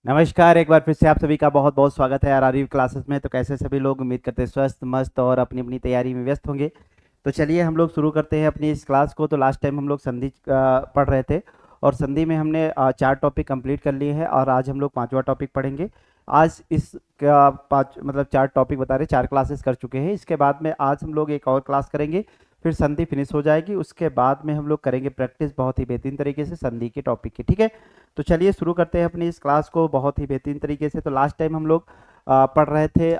नमस्कार। एक बार फिर से आप सभी का बहुत बहुत स्वागत है आरआरयू क्लासेस में। तो कैसे सभी लोग, उम्मीद करते हैं स्वस्थ मस्त और अपनी अपनी तैयारी में व्यस्त होंगे। तो चलिए हम लोग शुरू करते हैं अपनी इस क्लास को। तो लास्ट टाइम हम लोग संधि पढ़ रहे थे और संधि में हमने चार टॉपिक कंप्लीट कर लिए हैं और आज हम लोग पांचवा टॉपिक पढ़ेंगे। आज इस का पाँच मतलब चार टॉपिक बता रहे, चार क्लासेस कर चुके हैं। इसके बाद में आज हम लोग एक और क्लास करेंगे, फिर संधि फिनिश हो जाएगी। उसके बाद में हम लोग करेंगे प्रैक्टिस बहुत ही बेहतरीन तरीके से संधि के टॉपिक की। ठीक है, तो चलिए शुरू करते हैं अपनी इस क्लास को बहुत ही बेहतरीन तरीके से। तो लास्ट टाइम हम लोग पढ़ रहे थे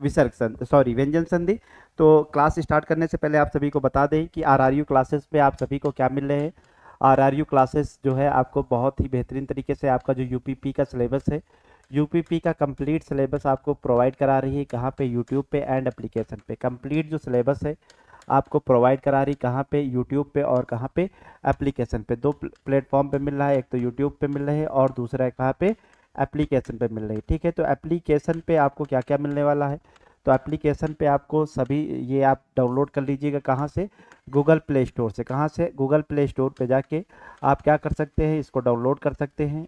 विसर्ग संधि, सॉरी, व्यंजन संधि। तो क्लास स्टार्ट करने से पहले आप सभी को बता दें कि आरआरयू क्लासेस पे आप सभी को क्या मिल रहे हैं। आरआरयू क्लासेस जो है आपको बहुत ही बेहतरीन तरीके से आपका जो यूपीपी का सिलेबस है, यूपीपी का कंप्लीट सिलेबस आपको प्रोवाइड करा रही है। कहाँ पे? यूट्यूब पे एंड एप्लीकेशन पे। कंप्लीट जो सिलेबस है आपको प्रोवाइड करा रही, कहाँ पे? यूट्यूब पे और कहाँ पे? एप्लीकेशन पे। दो प्लेटफॉर्म पे मिल रहा है, एक तो यूट्यूब पे मिल रहा है और दूसरा है कहाँ पे? एप्लीकेशन पे मिल रही है। ठीक है, तो एप्लीकेशन पे आपको क्या क्या मिलने वाला है? तो एप्लीकेशन पे आपको सभी ये आप डाउनलोड कर लीजिएगा। कहाँ से? गूगल प्ले स्टोर से। कहाँ से? गूगल प्ले स्टोर पे जाके आप क्या कर सकते हैं, इसको डाउनलोड कर सकते हैं।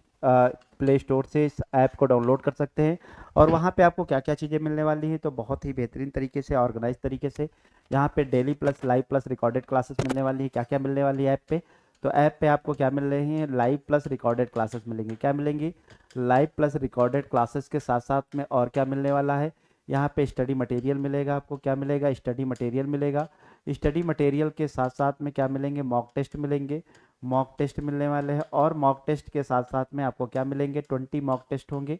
प्ले स्टोर से इस ऐप को डाउनलोड कर सकते हैं और वहाँ पे आपको क्या क्या चीज़ें मिलने वाली हैं। तो बहुत ही बेहतरीन तरीके से, ऑर्गेनाइज तरीके से यहाँ पे daily plus live plus recorded classes मिलने वाली है। क्या क्या मिलने वाली है ऐप पे? तो ऐप पे आपको क्या मिल रही हैं? लाइव प्लस रिकॉर्डेड क्लासेस मिलेंगी। क्या मिलेंगी? लाइव प्लस रिकॉर्डेड क्लासेस के साथ साथ में और क्या मिलने वाला है? यहाँ पे स्टडी मटेरियल मिलेगा। आपको क्या मिलेगा? स्टडी मटेरियल मिलेगा। स्टडी मटेरियल के साथ साथ में क्या मिलेंगे? मॉक टेस्ट मिलेंगे। मॉक टेस्ट मिलने वाले हैं और मॉक टेस्ट के साथ साथ में आपको क्या मिलेंगे? 20 मॉक टेस्ट होंगे।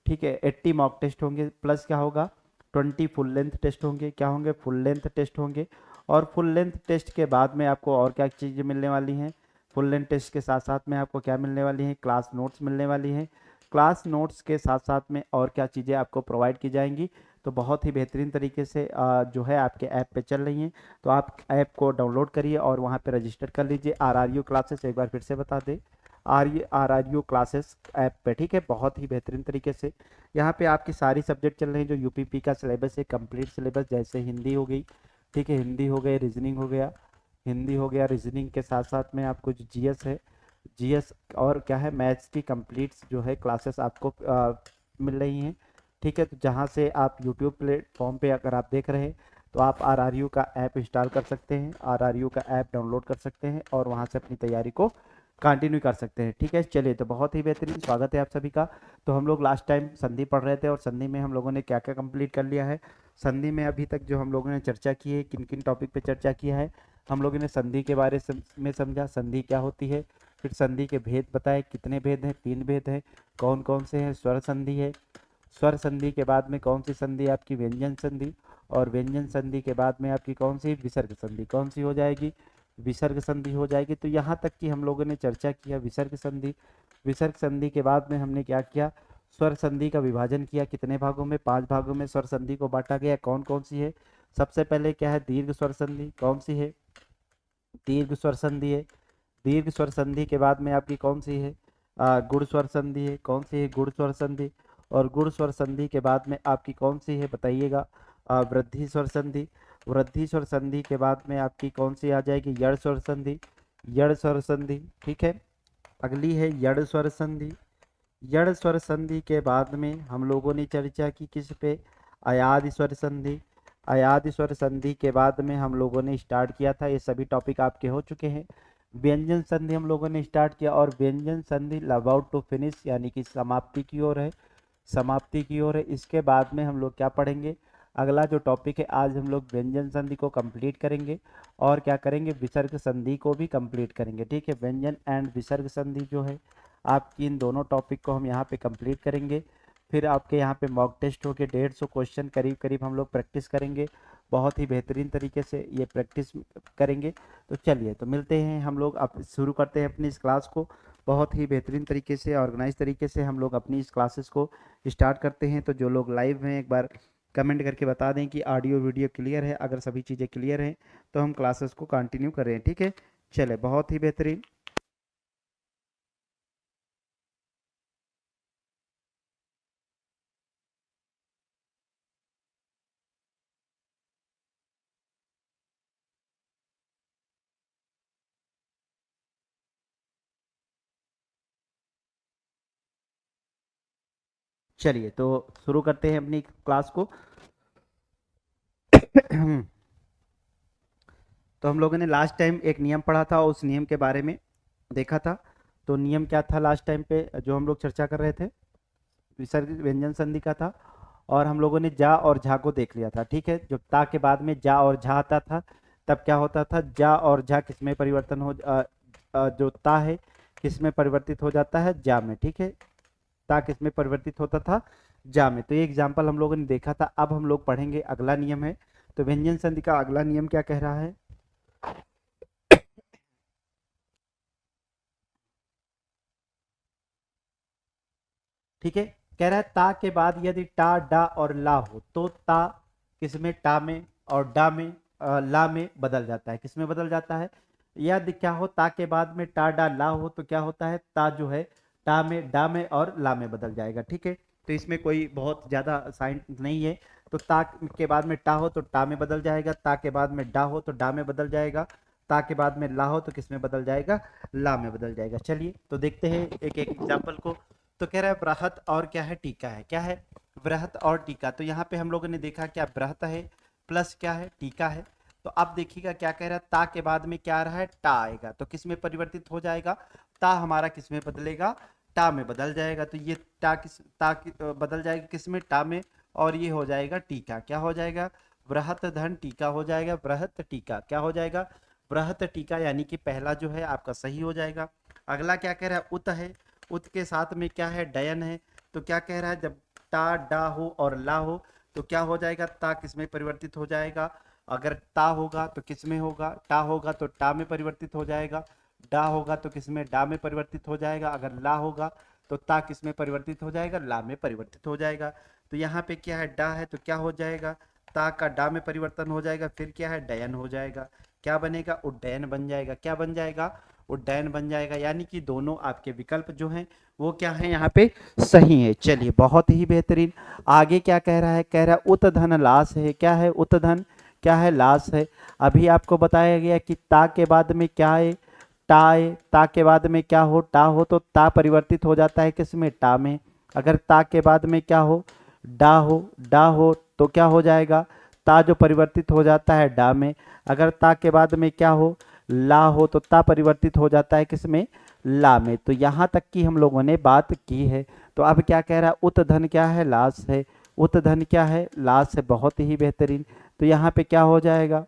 ठीक है, 80 मॉक टेस्ट होंगे प्लस क्या होगा? 20 फुल लेंथ टेस्ट होंगे। क्या होंगे? फुल लेंथ टेस्ट होंगे। और फुल लेंथ टेस्ट के बाद में आपको और क्या चीज़ें मिलने वाली हैं? फुल लेंथ टेस्ट के साथ साथ में आपको क्या मिलने वाली हैं? क्लास नोट्स मिलने वाली हैं। क्लास नोट्स के साथ साथ में और क्या चीज़ें आपको प्रोवाइड की जाएंगी? तो बहुत ही बेहतरीन तरीके से जो है आपके ऐप पे चल रही हैं। तो आप ऐप को डाउनलोड करिए और वहाँ पे रजिस्टर कर लीजिए। आरआरयू क्लासेस, एक बार फिर से बता दें, आरआरयू क्लासेस ऐप पे। ठीक है, बहुत ही बेहतरीन तरीके से यहाँ पे आपकी सारी सब्जेक्ट चल रही हैं। जो यूपीपी का सिलेबस है, कंप्लीट सिलेबस, जैसे हिंदी हो गई, ठीक है, हिंदी हो गई, रीजनिंग हो गया, हिंदी हो गया, रीजनिंग के साथ साथ में आपको जो जीएस है, जीएस और क्या है, मैथ्स की कंप्लीट जो है क्लासेस आपको मिल रही हैं। ठीक है, तो जहाँ से आप यूट्यूब प्लेटफॉर्म पे अगर आप देख रहे हैं तो आप आरआरयू का ऐप इंस्टॉल कर सकते हैं, आरआरयू का ऐप डाउनलोड कर सकते हैं और वहाँ से अपनी तैयारी को कंटिन्यू कर सकते हैं। ठीक है, चलिए, तो बहुत ही बेहतरीन स्वागत है आप सभी का। तो हम लोग लास्ट टाइम संधि पढ़ रहे थे और संधि में हम लोगों ने क्या क्या कंप्लीट कर लिया है। संधि में अभी तक जो हम लोगों ने चर्चा की है, किन किन टॉपिक पे चर्चा किया है? हम लोगों ने संधि के बारे में समझा, संधि क्या होती है, फिर संधि के भेद बताए। कितने भेद हैं? 3 भेद हैं। कौन कौन से हैं? स्वर संधि है, स्वर संधि के बाद में कौन सी संधि आपकी? व्यंजन संधि। और व्यंजन संधि के बाद में आपकी कौन सी? विसर्ग संधि। कौन सी हो जाएगी? विसर्ग संधि हो जाएगी। तो यहाँ तक कि हम लोगों ने चर्चा किया विसर्ग संधि। विसर्ग संधि के बाद में हमने क्या किया? स्वर संधि का विभाजन किया। कितने भागों में? 5 भागों में स्वर संधि को बांटा गया। कौन कौन सी है? सबसे पहले क्या है? दीर्घ स्वर संधि। कौन सी है? दीर्घ स्वर संधि है। दीर्घ स्वर संधि के बाद में आपकी कौन सी है? गुण स्वर संधि है। कौन सी है? गुण स्वर संधि। और गुण स्वर संधि के बाद में आपकी कौन सी है, बताइएगा? वृद्धि स्वर संधि। वृद्धि स्वर संधि के बाद में आपकी कौन सी आ जाएगी? यड़ स्वर संधि। यड़ स्वर संधि। ठीक है, अगली है यड़ स्वर संधि। यड़ स्वर संधि के बाद में हम लोगों ने चर्चा की किस पे? अयाद स्वर संधि। अयाद स्वर संधि के बाद में हम लोगों ने स्टार्ट किया था, ये सभी टॉपिक आपके हो चुके हैं। व्यंजन संधि हम लोगों ने स्टार्ट किया और व्यंजन संधि अबाउट टू फिनिश, यानी कि समाप्ति की ओर है। समाप्ति की ओर है। इसके बाद में हम लोग क्या पढ़ेंगे? अगला जो टॉपिक है, आज हम लोग व्यंजन संधि को कंप्लीट करेंगे और क्या करेंगे? विसर्ग संधि को भी कंप्लीट करेंगे। ठीक है, व्यंजन एंड विसर्ग संधि जो है आपकी, इन दोनों टॉपिक को हम यहाँ पे कंप्लीट करेंगे। फिर आपके यहाँ पे मॉक टेस्ट हो के 150 क्वेश्चन करीब करीब हम लोग प्रैक्टिस करेंगे। बहुत ही बेहतरीन तरीके से ये प्रैक्टिस करेंगे। तो चलिए, तो मिलते हैं हम लोग, अब शुरू करते हैं अपनी इस क्लास को। बहुत ही बेहतरीन तरीके से, ऑर्गेनाइज तरीके से हम लोग अपनी इस क्लासेस को स्टार्ट करते हैं। तो जो लोग लाइव हैं एक बार कमेंट करके बता दें कि ऑडियो वीडियो क्लियर है। अगर सभी चीज़ें क्लियर हैं तो हम क्लासेस को कंटिन्यू करें। ठीक है, चले, बहुत ही बेहतरीन। चलिए तो शुरू करते हैं अपनी क्लास को। तो हम लोगों ने लास्ट टाइम एक नियम पढ़ा था, उस नियम के बारे में देखा था। तो नियम क्या था लास्ट टाइम पे जो हम लोग चर्चा कर रहे थे, विसर्ग व्यंजन संधि का था। और हम लोगों ने जा और झा को देख लिया था, ठीक है। जब ता के बाद में जा और झा आता था तब क्या होता था, जा और झा किस में परिवर्तन हो जो ता है किस में परिवर्तित हो जाता है, जा में, ठीक है। ता किस में परिवर्तित होता था, जा में। तो ये एग्जाम्पल हम लोगों ने देखा था। अब हम लोग पढ़ेंगे अगला नियम है। तो व्यंजन संधि का अगला नियम क्या कह रहा है, ठीक है। कह रहा है ता के बाद यदि टा डा और ला हो तो ता किसमें, टा में, और डा में ला में बदल जाता है। किसमें बदल जाता है, यदि क्या हो ता के बाद में टा डा ला हो तो क्या होता है, ता जो है टा में, डा में और ला में बदल जाएगा, ठीक है। तो इसमें कोई बहुत ज्यादा साइन नहीं है। तो ता के बाद में टा हो तो टा में बदल जाएगा, ता के बाद में डा हो तो डा में बदल जाएगा, ता के बाद में ला हो तो किस में बदल जाएगा, ला में बदल जाएगा। चलिए तो देखते हैं एक एक एग्जाम्पल को। तो कह रहा है बृहत और क्या है, टीका है। क्या है, बृहत और टीका। तो यहाँ पे हम लोगों ने देखा क्या, बृहत है प्लस क्या है, टीका है। तो अब देखिएगा क्या कह रहा है, ता के बाद में क्या आ रहा है, टा आएगा। तो किस में परिवर्तित हो जाएगा, ता हमारा किस में बदलेगा, टा में बदल जाएगा। तो ये टा बदल जाएगा किस में, टा में। और ये हो जाएगा टीका। क्या हो जाएगा, बृहत धन टीका हो जाएगा। बृहत टीका क्या हो जाएगा, बृहत टीका, यानी कि पहला जो है आपका सही हो जाएगा। अगला क्या कह रहा है, उत है। उत के साथ में क्या है, डयन है। तो क्या कह रहा है, जब टा डा हो और ला हो तो क्या हो जाएगा, ता किस में परिवर्तित हो जाएगा। अगर ता होगा तो किस में होगा, टा होगा तो टा में परिवर्तित हो जाएगा, डा होगा तो किस में, डा में परिवर्तित हो जाएगा। अगर ला होगा तो ता किस में परिवर्तित हो जाएगा, ला में परिवर्तित हो जाएगा। तो यहाँ पे क्या है, डा है तो क्या हो जाएगा, ता का डा में परिवर्तन हो जाएगा। फिर क्या है, डयन हो जाएगा। क्या बनेगा, उड्डयन बन जाएगा। क्या बन जाएगा, उड्डयन बन जाएगा। यानी कि दोनों आपके विकल्प जो हैं वो क्या है, यहाँ पे सही है। चलिए बहुत ही बेहतरीन। आगे क्या कह रहा है, कह रहा है उत धन लाश है। क्या है, उत धन क्या है, लाश है। अभी आपको बताया गया कि ता के बाद में क्या है, टा है। ता के बाद में क्या हो, टा हो तो ता परिवर्तित हो जाता है किस में, टा में। अगर ता के बाद में क्या हो, डा हो, डा हो तो क्या हो जाएगा, ता जो परिवर्तित हो जाता है डा में। अगर ता के बाद में क्या हो, ला हो तो ता परिवर्तित हो जाता है किसमें, ला में। तो यहाँ तक की हम लोगों ने बात की है। तो अब क्या कह रहा है, उत धन क्या है, लाश है। उत धन क्या है, लाश है। बहुत ही बेहतरीन। तो यहाँ पे क्या हो जाएगा,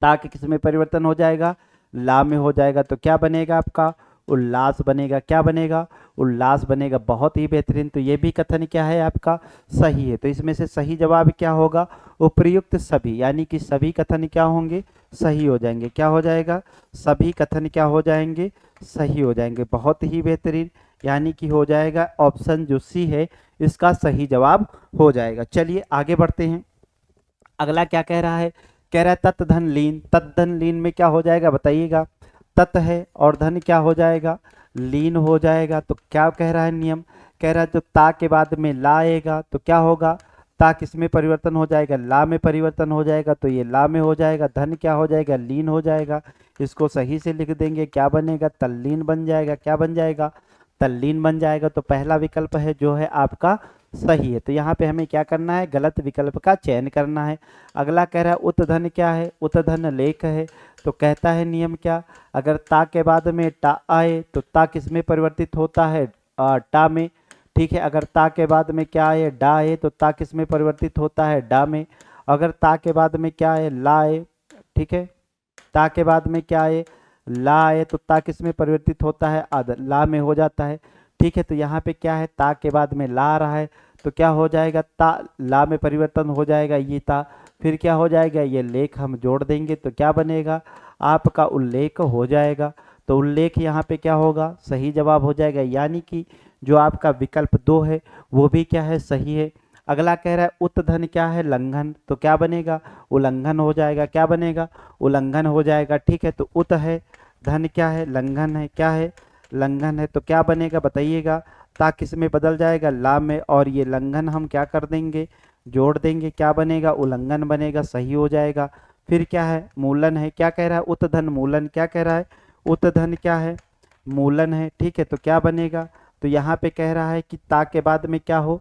ता के किस में परिवर्तन हो जाएगा, ला में हो जाएगा। तो क्या बनेगा आपका, उल्लास बनेगा। क्या बनेगा, उल्लास बनेगा। बहुत ही बेहतरीन। तो ये भी कथन क्या है आपका, सही है। तो इसमें से सही जवाब क्या होगा, उपयुक्त सभी, यानी कि सभी कथन क्या होंगे, सही हो जाएंगे। क्या हो जाएगा, सभी कथन क्या हो जाएंगे, सही हो जाएंगे। बहुत ही बेहतरीन। यानी कि हो जाएगा ऑप्शन जो सी है इसका सही जवाब हो जाएगा। चलिए आगे बढ़ते हैं। अगला क्या कह रहा है, कह रहा है तत् धन लीन। तत् धन लीन में क्या हो जाएगा बताइएगा, तत् है और धन क्या हो जाएगा, लीन हो जाएगा। तो क्या कह रहा है नियम, कह रहा है जो ता के बाद में ला आएगा तो क्या होगा, ता किस में परिवर्तन हो जाएगा, ला में परिवर्तन हो जाएगा। तो ये ला में हो जाएगा। धन क्या हो जाएगा, लीन हो जाएगा। इसको सही से लिख देंगे, क्या बनेगा, तल्लीन बन जाएगा। क्या बन जाएगा, तल्लीन बन जाएगा। तो पहला विकल्प है जो है आपका सही है। तो यहाँ पे हमें क्या करना है, गलत विकल्प का चयन करना है। अगला कह रहा है उत धन क्या है, उत धन लेख है। तो कहता है नियम क्या, अगर ता के बाद में टा आए तो ता किस में परिवर्तित होता है, टा में, ठीक है। अगर ता के बाद में क्या आए, डा है तो ता किस में परिवर्तित होता है, डा में। अगर ता के बाद में क्या है, ला है, ठीक है। ता के बाद में क्या है, ला है तो ता किस में परिवर्तित होता है, आद, ला में हो जाता है, ठीक है। तो यहाँ पे क्या है, ता के बाद में ला आ रहा है तो क्या हो जाएगा, ता ला में परिवर्तन हो जाएगा ये ता। फिर क्या हो जाएगा, ये लेख हम जोड़ देंगे तो क्या बनेगा, आपका उल्लेख हो जाएगा। तो उल्लेख यहाँ पे क्या होगा, सही जवाब हो जाएगा। यानी कि जो आपका विकल्प 2 है वो भी क्या है, सही है। अगला कह रहा है उत धन क्या है, लंघन। तो क्या बनेगा, उल्लंघन हो जाएगा। क्या बनेगा, उल्लंघन हो जाएगा, ठीक है। तो उत है, धन क्या है, लंघन है। क्या है, लंघन है। तो क्या बनेगा बताइएगा, ता किस में बदल जाएगा, ला में। और ये लंघन हम क्या कर देंगे, जोड़ देंगे। क्या बनेगा, उल्लंघन बनेगा, सही हो जाएगा। फिर क्या है, मूलन है। क्या कह रहा है, उत धन मूलन। क्या कह रहा है, उत धन क्या है, मूलन है, ठीक है। तो क्या बनेगा, तो यहाँ पे कह रहा है कि ता के बाद में क्या हो,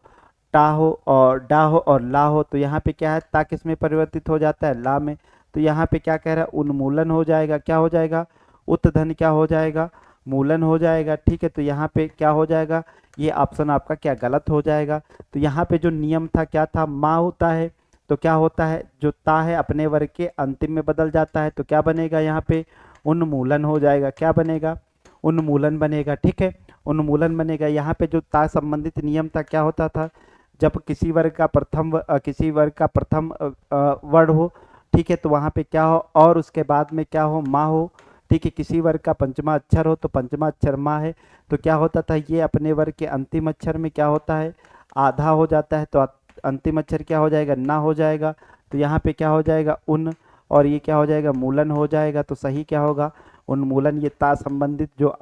टा हो और डा हो और ला हो। तो यहाँ पे क्या है, ता किस में परिवर्तित हो जाता है, ला में। तो यहाँ पे क्या कह रहा है, उन्मूलन हो जाएगा, क्या हो जाएगा, उत्धन क्या हो जाएगा, मूलन हो जाएगा। ठीक है, तो यहाँ पे क्या हो जाएगा, ये ऑप्शन आपका क्या गलत हो जाएगा। तो यहाँ पे जो नियम था क्या था, माँ होता है, तो क्या होता है, जो ता है अपने वर्ग के अंतिम में बदल जाता है, तो क्या बनेगा यहाँ पे, उन्मूलन हो जाएगा। क्या बनेगा, उन्मूलन बनेगा। ठीक है, उन्मूलन बनेगा। यहाँ पे जो ता संबंधित नियम था क्या होता था, जब किसी वर्ग का किसी वर्ग का प्रथम वर्ण हो, ठीक है, तो वहाँ पे क्या हो, और उसके बाद में क्या हो, माँ हो। ठीक है, किसी वर्ग का पंचमा अक्षर हो तो पंचमा अक्षर माँ है, तो क्या होता था, ये अपने वर्ग के अंतिम अक्षर में क्या होता है, आधा हो जाता है, तो अंतिम अक्षर क्या हो जाएगा, ना हो जाएगा। तो यहाँ पे क्या हो जाएगा, उन, और ये क्या हो जाएगा, मूलन हो जाएगा। तो सही क्या होगा, उन्मूलन। ये ता संबंधित जो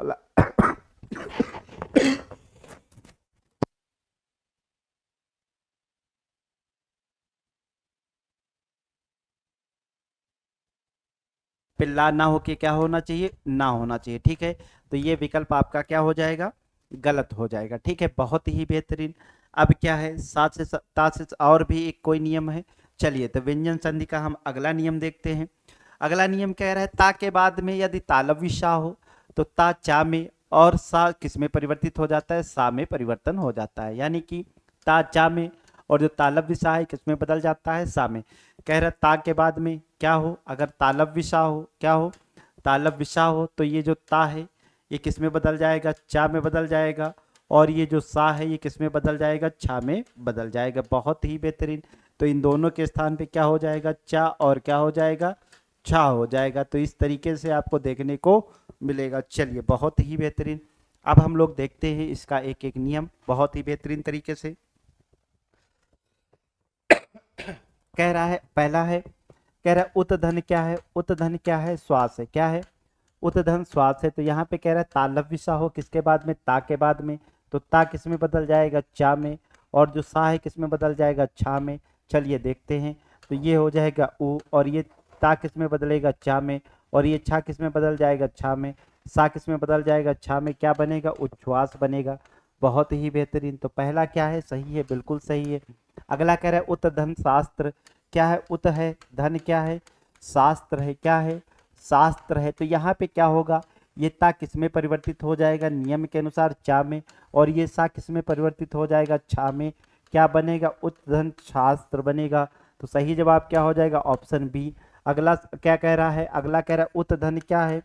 पिल्ला ना हो के क्या होना चाहिए, ना होना चाहिए। ठीक है, तो ये विकल्प आपका क्या हो जाएगा, गलत हो जाएगा। ठीक है, बहुत ही बेहतरीन। अब क्या है, सात से ता से और भी एक कोई नियम है। चलिए, तो व्यंजन संधि का हम अगला नियम देखते हैं। अगला नियम कह रहा है, ता के बाद में यदि तालव्य सा हो तो ता चा में और सा किस में परिवर्तित हो जाता है, सा में परिवर्तन हो जाता है। यानी कि ता चा में और जो तालव्य सा है किस में बदल जाता है, सा में। कह रहा ता के बाद में क्या हो, अगर तालव्य सा हो, क्या हो, तालव्य सा हो, तो ये जो ता है ये किस में बदल जाएगा, चा में बदल जाएगा। और ये जो सा है ये किस में बदल जाएगा, छा में बदल जाएगा। बहुत ही बेहतरीन। तो इन दोनों के स्थान पे क्या हो जाएगा, चा और क्या हो जाएगा, छा हो जाएगा। तो इस तरीके से आपको देखने को मिलेगा। चलिए, बहुत ही बेहतरीन। अब हम लोग देखते हैं इसका एक एक नियम बहुत ही बेहतरीन तरीके से। कह रहा है, पहला है, कह रहा है उत्धन क्या है, उत्धन क्या है, श्वास है। क्या है, उत्धन श्वास है। तो यहाँ पे कह रहा है तालव्य सा हो किसके बाद में, ता के बाद में। तो ता किस में बदल जाएगा, चा में। और जो सा है किस में बदल जाएगा, छा में। चलिए देखते हैं। तो ये हो जाएगा उ, और ये ता किस में बदलेगा, चा में। और ये छा किस में बदल जाएगा, छा में। सा किस में बदल जाएगा, छा में। क्या बनेगा, उच्छ्वास बनेगा। बहुत ही बेहतरीन। तो पहला क्या है, सही है, बिल्कुल सही है। अगला कह रहा है उत धन शास्त्र। क्या है, उत है, धन क्या है, शास्त्र है। क्या है, शास्त्र है। तो यहाँ पे क्या होगा, ये ता किस में परिवर्तित हो जाएगा, नियम के अनुसार चा में। और ये सा किस में परिवर्तित हो जाएगा, छा में। क्या बनेगा, उत्धन शास्त्र बनेगा। तो सही जवाब क्या हो जाएगा, ऑप्शन बी। अगला क्या कह रहा है, अगला कह रहा है उत्धन क्या है,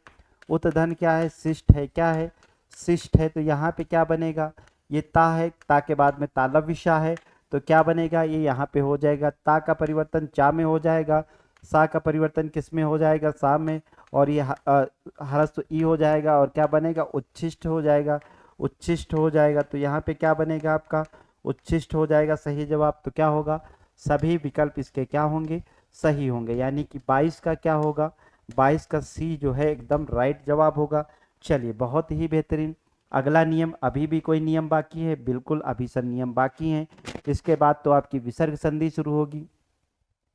उत्धन क्या है, शिष्ट है। क्या है, शिष्ट है। तो यहाँ पे क्या बनेगा, ये ता है, ता के बाद में तालव्य सा है। तो क्या बनेगा, ये यहाँ पे हो जाएगा, ता का परिवर्तन चा में हो जाएगा, सा का परिवर्तन किस में हो जाएगा, सा में। और ये ह्रस्व ई हो जाएगा और क्या बनेगा, उच्छिष्ट हो जाएगा, उच्छिष्ट हो जाएगा। तो यहाँ पे क्या बनेगा आपका, उच्छिष्ट हो जाएगा। सही जवाब तो क्या होगा, सभी विकल्प इसके क्या होंगे, सही होंगे। यानी कि 22 का क्या होगा, 22 का सी जो है एकदम राइट जवाब होगा। चलिए, बहुत ही बेहतरीन। अगला नियम, अभी भी कोई नियम बाकी है, बिल्कुल अभी सब नियम बाकी हैं। इसके बाद तो आपकी विसर्ग संधि शुरू होगी।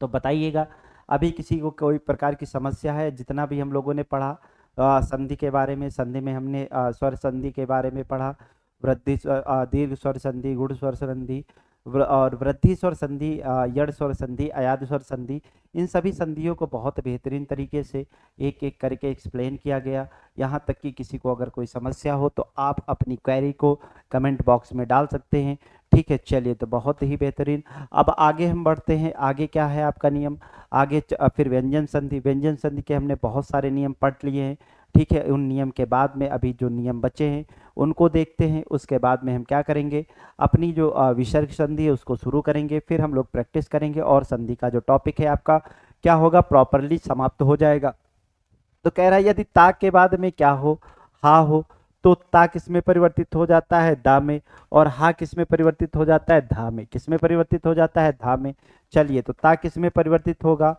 तो बताइएगा, अभी किसी को कोई प्रकार की समस्या है, जितना भी हम लोगों ने पढ़ा संधि के बारे में, संधि में हमने स्वर संधि के बारे में पढ़ा, वृद्धि दीर्घ स्वर संधि, गुण स्वर संधि और वृद्धि स्वर संधि, यड़ स्वर संधि, अयाद स्वर संधि, इन सभी संधियों को बहुत बेहतरीन तरीके से एक एक करके एक्सप्लेन किया गया। यहाँ तक कि किसी को अगर कोई समस्या हो तो आप अपनी क्वेरी को कमेंट बॉक्स में डाल सकते हैं। ठीक है, चलिए, तो बहुत ही बेहतरीन। अब आगे हम बढ़ते हैं। आगे क्या है आपका नियम, आगे फिर व्यंजन संधि। व्यंजन संधि के हमने बहुत सारे नियम पढ़ लिए हैं। ठीक है, उन नियम के बाद में अभी जो नियम बचे हैं उनको देखते हैं। उसके बाद में हम क्या करेंगे, अपनी जो विसर्ग संधि है उसको शुरू करेंगे, फिर हम लोग प्रैक्टिस करेंगे और संधि का जो टॉपिक है आपका क्या होगा, प्रॉपरली समाप्त हो जाएगा। तो कह रहा है यदि ता के बाद में क्या हो, हा हो, तो ता किस में परिवर्तित हो जाता है, दा में। और हा किस में परिवर्तित हो जाता है, धा में। किस में परिवर्तित हो जाता है, धा में। चलिए, तो ता किस में परिवर्तित होगा,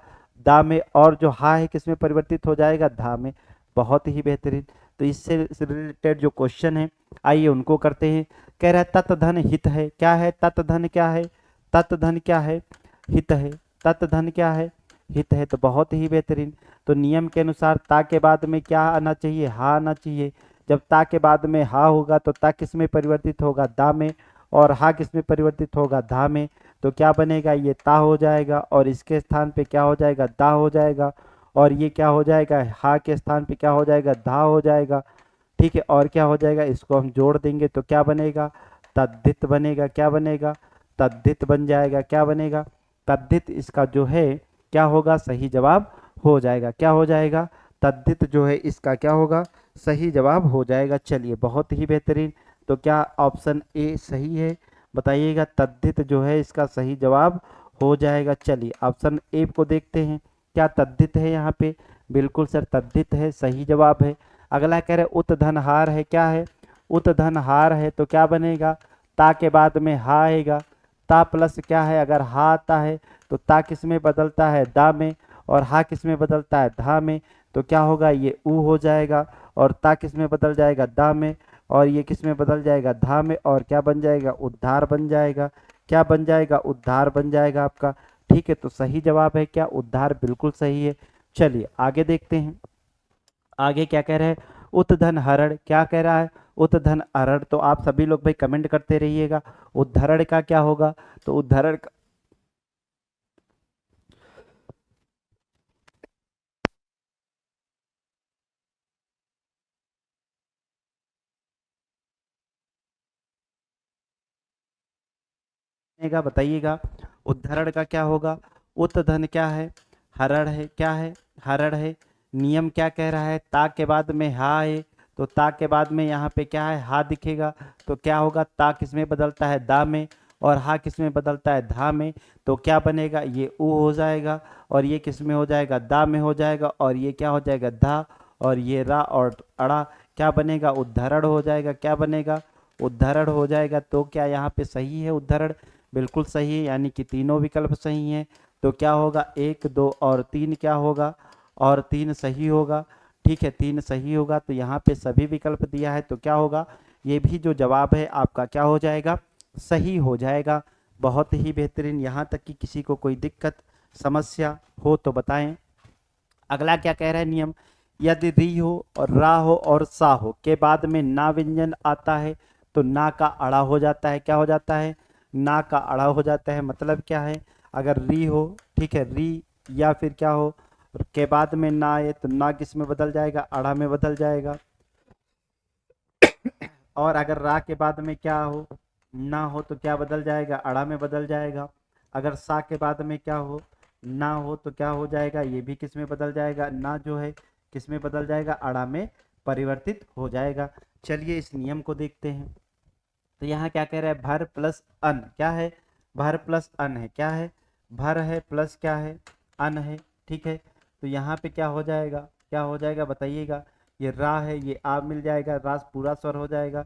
दा में। और जो हा है किस में परिवर्तित हो जाएगा, धा में। बहुत ही बेहतरीन। तो इससे रिलेटेड जो क्वेश्चन है आइए उनको करते हैं। कह रहा है तत्धन हित है। क्या है, तत्धन क्या है, तत्धन क्या है, हित है। तत्धन क्या है, हित है। तो बहुत ही बेहतरीन। तो नियम के अनुसार ता के बाद में क्या आना चाहिए, हा आना चाहिए। जब ता के बाद में हा होगा तो ता किस में परिवर्तित होगा, दा में, और हा किस में परिवर्तित होगा, धा में। तो क्या बनेगा, ये ता हो जाएगा और इसके स्थान पे क्या हो जाएगा, दा हो जाएगा, और ये क्या हो जाएगा, हा के स्थान पे क्या हो जाएगा, धा हो जाएगा। ठीक है, और क्या हो जाएगा, इसको हम जोड़ देंगे तो क्या बनेगा, तद्धित बनेगा। क्या बनेगा, तद्धित बन जाएगा। क्या बनेगा, तद्धित। इसका जो है क्या होगा, सही जवाब हो जाएगा। क्या हो जाएगा, तद्धित जो है इसका क्या होगा, सही जवाब हो जाएगा। चलिए, बहुत ही बेहतरीन। तो क्या ऑप्शन ए सही है, बताइएगा। तद्धित जो है इसका सही जवाब हो जाएगा। चलिए ऑप्शन ए को देखते हैं, क्या तद्धित है यहाँ पे, बिल्कुल सर तद्धित है, सही जवाब है। अगला कह रहे उत्धनहार है, क्या है, उत्धनहार है, तो क्या बनेगा, ता के बाद में हा आएगा, ता प्लस क्या है, अगर हा आता है तो ता किस में बदलता है, दा में, और हा किस में बदलता है, धा में। तो क्या होगा, ये ऊ हो जाएगा, और ता किस में बदल जाएगा, दा में, और ये किस में बदल जाएगा, धा में, और क्या बन जाएगा, उद्धार बन जाएगा। क्या बन जाएगा, उद्धार बन जाएगा आपका। ठीक है, तो सही जवाब है क्या, उद्धार, बिल्कुल सही है। चलिए आगे देखते हैं, आगे क्या कह रहे हैं, उत्धन हरण, क्या कह रहा है, उत्धन हरण। तो आप सभी लोग भाई कमेंट करते रहिएगा, उद्धरण का क्या होगा, तो उद्धरण का बनेगा, बताइएगा। उद्धरण का क्या होगा, उत्धन क्या है, हरण है, क्या है, हरण है। नियम क्या कह रहा है, ता के बाद में हा है, तो ता के बाद में यहाँ पे क्या है, हा दिखेगा, तो क्या होगा, ता किस में बदलता है, दा में, और हा किस में बदलता है, धा में। तो क्या बनेगा, ये ऊ हो जाएगा, और ये किस में हो जाएगा, दा में हो जाएगा, और ये क्या हो जाएगा, धा, और ये रा और अड़ा, क्या बनेगा, उद्धरण हो जाएगा। क्या बनेगा, उद्धरण हो जाएगा। तो क्या यहाँ पे सही है उद्धरण, बिल्कुल सही है, यानी कि तीनों विकल्प सही हैं। तो क्या होगा, एक, दो और तीन क्या होगा, और तीन सही होगा। ठीक है, तीन सही होगा, तो यहाँ पे सभी विकल्प दिया है, तो क्या होगा, ये भी जो जवाब है आपका क्या हो जाएगा, सही हो जाएगा। बहुत ही बेहतरीन, यहाँ तक कि किसी को कोई दिक्कत समस्या हो तो बताएं। अगला क्या कह रहा है नियम, यदि री हो और रा हो और सा हो के बाद में ना व्यंजन आता है तो ना का अड़ा हो जाता है। क्या हो जाता है, ना का अड़ा हो जाता है। मतलब क्या है, अगर री हो, ठीक है, री, या फिर क्या हो, के बाद में ना आए तो ना किस में बदल जाएगा, अड़ा में बदल जाएगा। और अगर रा के बाद में क्या हो, ना हो, तो क्या बदल जाएगा, अड़ा में बदल जाएगा। अगर सा के बाद में क्या हो, ना हो, तो क्या हो जाएगा, ये भी किस में बदल जाएगा, ना जो है किस में बदल जाएगा, अड़ा में परिवर्तित हो जाएगा। चलिए इस नियम को देखते हैं। तो यहाँ क्या कह रहा है, भर प्लस अन, क्या है, भर प्लस अन है, क्या है, भर है प्लस क्या है, अन है। ठीक है, तो यहाँ पे क्या हो जाएगा, क्या हो जाएगा बताइएगा, ये रा है, ये आ मिल जाएगा, रास पूरा स्वर हो जाएगा,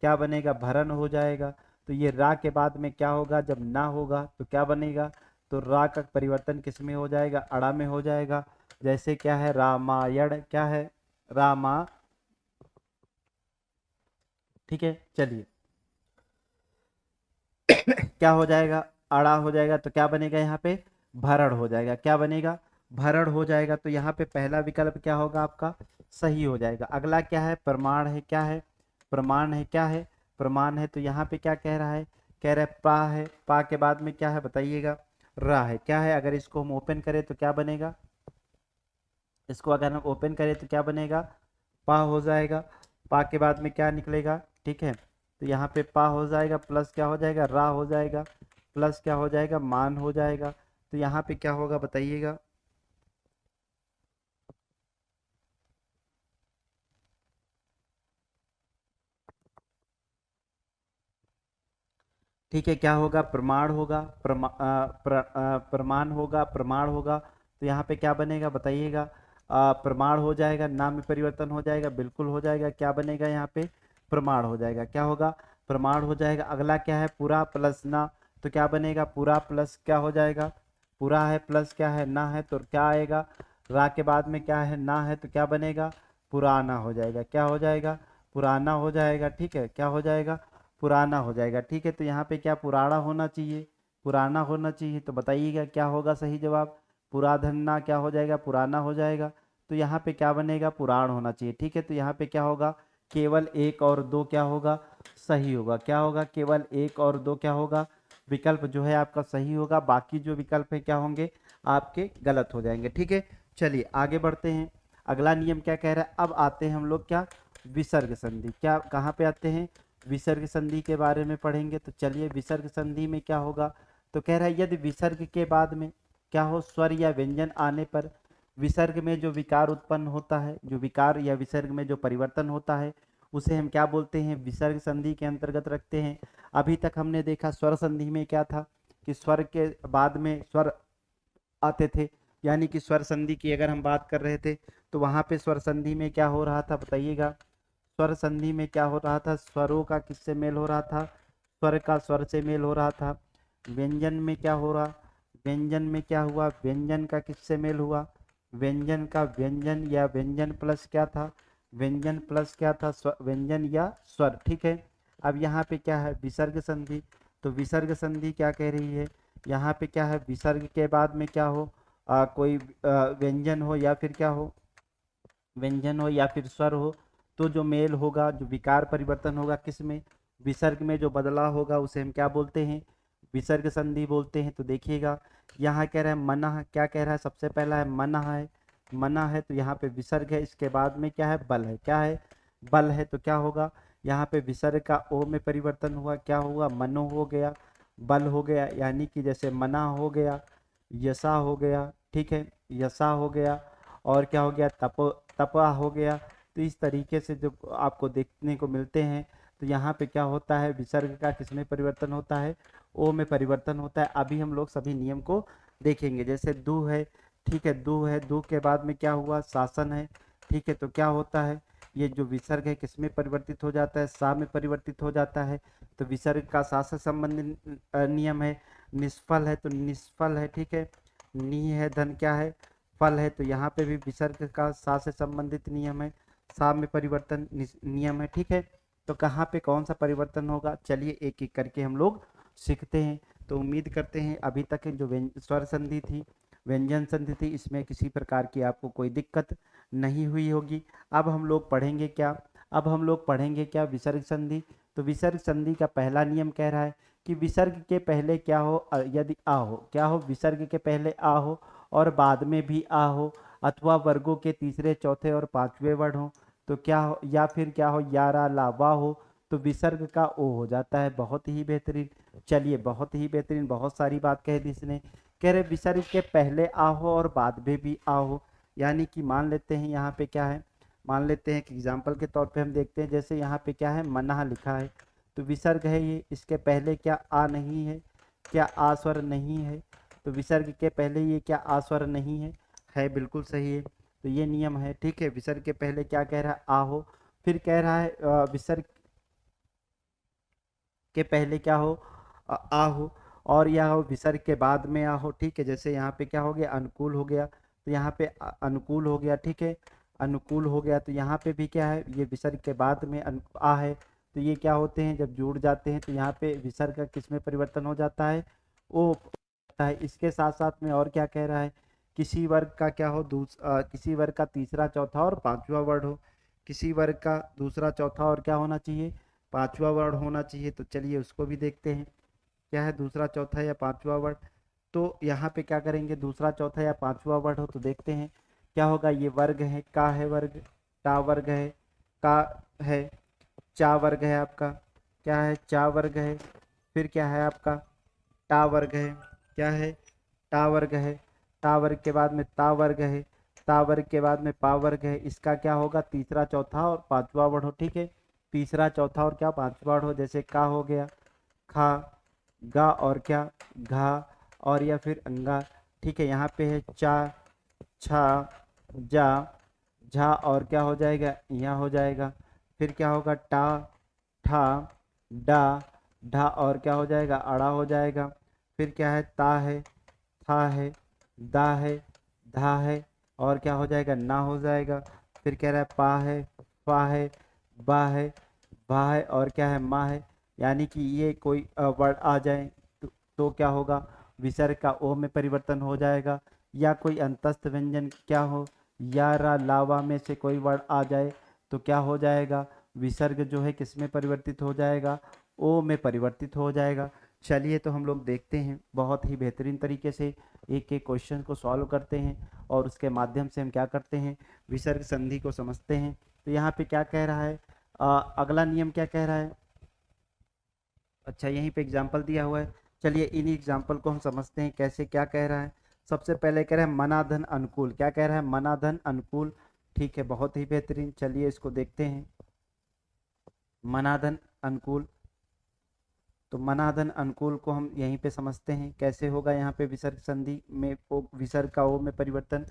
क्या बनेगा, भरन हो जाएगा। तो ये रा के बाद में क्या होगा, जब ना होगा तो क्या बनेगा, तो रा का परिवर्तन किस में हो जाएगा, अड़ा में हो जाएगा। जैसे क्या है, रामायण, क्या है, रामा। ठीक है, चलिए क्या हो जाएगा, अड़ा हो जाएगा, तो क्या बनेगा यहाँ पे, भरण हो जाएगा। क्या बनेगा, भरण हो जाएगा। तो यहाँ पे पहला विकल्प क्या होगा आपका, सही हो जाएगा। अगला क्या है, प्रमाण है, क्या है, प्रमाण है, क्या है, प्रमाण है। तो यहाँ पे क्या कह रहा है, कह रहा है पा है, पा के बाद में क्या है बताइएगा, रा है, क्या है, अगर इसको हम ओपन करें तो क्या बनेगा, इसको अगर हम ओपन करें तो क्या बनेगा, पा हो जाएगा। पा के बाद में क्या निकलेगा, ठीक है, तो यहाँ पे पा हो जाएगा, प्लस क्या हो जाएगा, रा हो जाएगा, प्लस क्या हो जाएगा, मान हो जाएगा। तो यहाँ पे क्या होगा बताइएगा, ठीक है, क्या होगा, प्रमाण होगा, प्रमाण होगा, प्रमाण होगा। तो यहाँ पे क्या बनेगा बताइएगा, प्रमाण हो जाएगा, नाम में परिवर्तन हो जाएगा, बिल्कुल हो जाएगा। क्या बनेगा यहाँ पे, प्रमाण हो जाएगा। क्या होगा, प्रमाण हो जाएगा। अगला क्या है, पूरा प्लस ना, तो क्या बनेगा, पूरा प्लस क्या हो जाएगा, पूरा है प्लस क्या है, ना है, तो क्या आएगा, रा के बाद में क्या है, ना है, तो क्या बनेगा, पुराना हो जाएगा। क्या हो जाएगा, पुराना हो जाएगा। ठीक है, क्या हो जाएगा, पुराना हो जाएगा। ठीक है, तो यहाँ पे क्या पुराना होना चाहिए, पुराना होना चाहिए। तो बताइएगा क्या होगा सही जवाब, पुराधन्ना क्या हो जाएगा, पुराना हो जाएगा। तो यहाँ पे क्या बनेगा, पुराण होना चाहिए। ठीक है, तो यहाँ पे क्या होगा, केवल एक और दो क्या होगा, सही होगा। क्या होगा, केवल एक और दो क्या होगा, विकल्प जो है आपका सही होगा, बाकी जो विकल्प है क्या होंगे, आपके गलत हो जाएंगे। ठीक है, चलिए आगे बढ़ते हैं। अगला नियम क्या कह रहा है, अब आते हैं हम लोग क्या, विसर्ग संधि। क्या कहाँ पे आते हैं, विसर्ग संधि के बारे में पढ़ेंगे। तो चलिए, विसर्ग संधि में क्या होगा, तो कह रहा है यदि विसर्ग के बाद में क्या हो, स्वर या व्यंजन आने पर विसर्ग में जो विकार उत्पन्न होता है, जो विकार या विसर्ग में जो परिवर्तन होता है, उसे हम क्या बोलते हैं, विसर्ग संधि के अंतर्गत रखते हैं। अभी तक हमने देखा स्वर संधि में क्या था, कि स्वर के बाद में स्वर आते थे, यानी कि स्वर संधि की अगर हम बात कर रहे थे तो वहां पे स्वर संधि में क्या हो रहा था, बताइएगा। स्वर संधि में क्या हो रहा था, स्वरों का किससे मेल हो रहा था, स्वर का स्वर से मेल हो रहा था। व्यंजन में क्या हो रहा, व्यंजन में क्या हुआ, व्यंजन का किससे मेल हुआ, व्यंजन का व्यंजन या व्यंजन प्लस क्या था, व्यंजन प्लस क्या था, व्यंजन या स्वर। ठीक है, अब यहाँ पे क्या है, विसर्ग संधि। तो विसर्ग संधि क्या कह रही है, यहाँ पे क्या है, विसर्ग के बाद में क्या हो, कोई व्यंजन हो या फिर क्या हो, व्यंजन हो या फिर स्वर हो, तो जो मेल होगा, जो विकार परिवर्तन होगा किसमें, विसर्ग में जो बदलाव होगा उसे हम क्या बोलते हैं, विसर्ग संधि बोलते हैं। तो देखिएगा, यहाँ कह रहा है मना, क्या कह रहा है, सबसे पहला है मना है, मना है तो यहाँ पे विसर्ग है, इसके बाद में क्या है, बल है, क्या है, बल है। तो क्या होगा, यहाँ पे विसर्ग का ओ में परिवर्तन हुआ, क्या हुआ, मनो हो गया, बल हो गया, यानी कि जैसे मना हो गया, यसा हो गया, ठीक है, यसा हो गया, और क्या हो गया, तपा हो गया। तो इस तरीके से जो आपको देखने को मिलते हैं, तो यहाँ पे क्या होता है, विसर्ग का किसमें परिवर्तन होता है, ओ में परिवर्तन होता है। अभी हम लोग सभी नियम को देखेंगे। जैसे दू है, ठीक है, दू है, दू के बाद में क्या हुआ, शासन है, ठीक है, तो क्या होता है, ये जो विसर्ग है किसमें परिवर्तित हो जाता है, सा में परिवर्तित हो जाता है। तो विसर्ग का सा से संबंधित नियम है। निष्फल है तो निष्फल है, ठीक है, नी है, धन क्या है, फल है, तो यहाँ पे भी विसर्ग का सा से संबंधित नियम है, सा में परिवर्तन नियम है। ठीक है, तो कहाँ पे कौन सा परिवर्तन होगा, चलिए एक एक करके हम लोग सीखते हैं। तो उम्मीद करते हैं अभी तक जो स्वर संधि थी, व्यंजन संधि थी, इसमें किसी प्रकार की आपको कोई दिक्कत नहीं हुई होगी। अब हम लोग पढ़ेंगे क्या, अब हम लोग पढ़ेंगे क्या, विसर्ग संधि। तो विसर्ग संधि का पहला नियम कह रहा है कि विसर्ग के पहले क्या हो, यदि आ हो, क्या हो, विसर्ग के पहले आ हो और बाद में भी आ हो, अथवा वर्गों के तीसरे चौथे और पांचवें वर्ण हो, तो क्या हो, या फिर क्या हो, यारा लावा हो, तो विसर्ग का ओ हो जाता है। बहुत ही बेहतरीन, चलिए बहुत ही बेहतरीन, बहुत सारी बात कह दी इसने। कह रहे विसर्ग के पहले आ हो और बाद में भी आ हो, यानी कि मान लेते हैं यहाँ पे क्या है, मान लेते हैं कि एग्जाम्पल के तौर पे हम देखते हैं, जैसे यहाँ पे क्या है, मना लिखा है, तो विसर्ग है ये, इसके पहले क्या आ नहीं है, क्या आ स्वर नहीं है, तो विसर्ग के पहले ये क्या आ स्वर नहीं है बिल्कुल सही है। तो ये नियम है, ठीक है, विसर्ग के पहले क्या कह रहा है, आ हो। फिर कह रहा है विसर्ग के पहले क्या हो, आ हो, और यह हो विसर्ग के बाद में आ हो। ठीक है, जैसे यहाँ पे क्या हो गया, अनुकूल हो गया, तो यहाँ पे अनुकूल हो गया, ठीक है, अनुकूल हो गया। तो यहाँ पे भी क्या है, ये विसर्ग के बाद में आ है, तो ये क्या होते हैं, जब जुड़ जाते हैं तो यहाँ पे विसर्ग का किस में परिवर्तन हो जाता है, ओ होता है। इसके साथ साथ में और क्या कह रहा है, किसी वर्ग का क्या हो, किसी वर्ग का तीसरा चौथा और पांचवा वर्ड हो, किसी वर्ग का दूसरा चौथा और क्या होना चाहिए, पांचवा वर्ड होना चाहिए। तो चलिए उसको भी देखते हैं, क्या है दूसरा चौथा या पांचवा वर्ड। तो यहाँ पे क्या करेंगे, दूसरा चौथा या पांचवा वर्ड हो तो देखते हैं क्या होगा। ये वर्ग है, का है वर्ग, टा वर्ग है, का है, चा वर्ग है आपका, क्या है, चा वर्ग है। फिर क्या है आपका, टा वर्ग है, क्या है, टा वर्ग है। टा वर्ग के बाद में ता वर्ग है, ता वर्ग के बाद में पा वर्ग है। इसका क्या होगा, तीसरा चौथा और पांचवा वर्ड हो, ठीक है, तीसरा चौथा और क्या पांचवा वर्ड हो। जैसे का हो गया, खा, गा और क्या, घा, और या फिर अंगा। ठीक है, यहाँ पे है चा, छा, जा, झा, और क्या हो जाएगा, यहाँ हो जाएगा। फिर क्या होगा, टा, ठा, डा, ढा, और क्या हो जाएगा, अड़ा हो जाएगा। फिर क्या है, ता है, था है, दा है, धा है, और क्या हो जाएगा, ना हो जाएगा। फिर कह रहा है पा है, फा है, बा है, भा है, और क्या है, माँ है। यानी कि ये कोई वर्ड आ जाए तो क्या होगा, विसर्ग का ओ में परिवर्तन हो जाएगा, या कोई अंतस्थ व्यंजन क्या हो, या रा लावा में से कोई वर्ड आ जाए तो क्या हो जाएगा, विसर्ग जो है किस में परिवर्तित हो जाएगा, ओ में परिवर्तित हो जाएगा। चलिए तो हम लोग देखते हैं, बहुत ही बेहतरीन तरीके से एक एक क्वेश्चन को सॉल्व करते हैं और उसके माध्यम से हम क्या करते हैं, विसर्ग संधि को समझते हैं। तो यहाँ पे क्या कह रहा है, अगला नियम क्या कह रहा है। अच्छा, यहीं पे एग्जाम्पल दिया हुआ है, चलिए इन एग्जाम्पल को हम समझते हैं कैसे क्या कह रहा है। सबसे पहले कह रहा है मनाधन अनुकूल, क्या कह रहा है, मनाधन अनुकूल। ठीक है, बहुत ही बेहतरीन, चलिए इसको देखते हैं। मनाधन अनुकूल, तो मनाधन अनुकूल को हम यहीं पे समझते हैं कैसे होगा। यहाँ पे विसर्ग संधि में विसर्ग का ओ में परिवर्तन।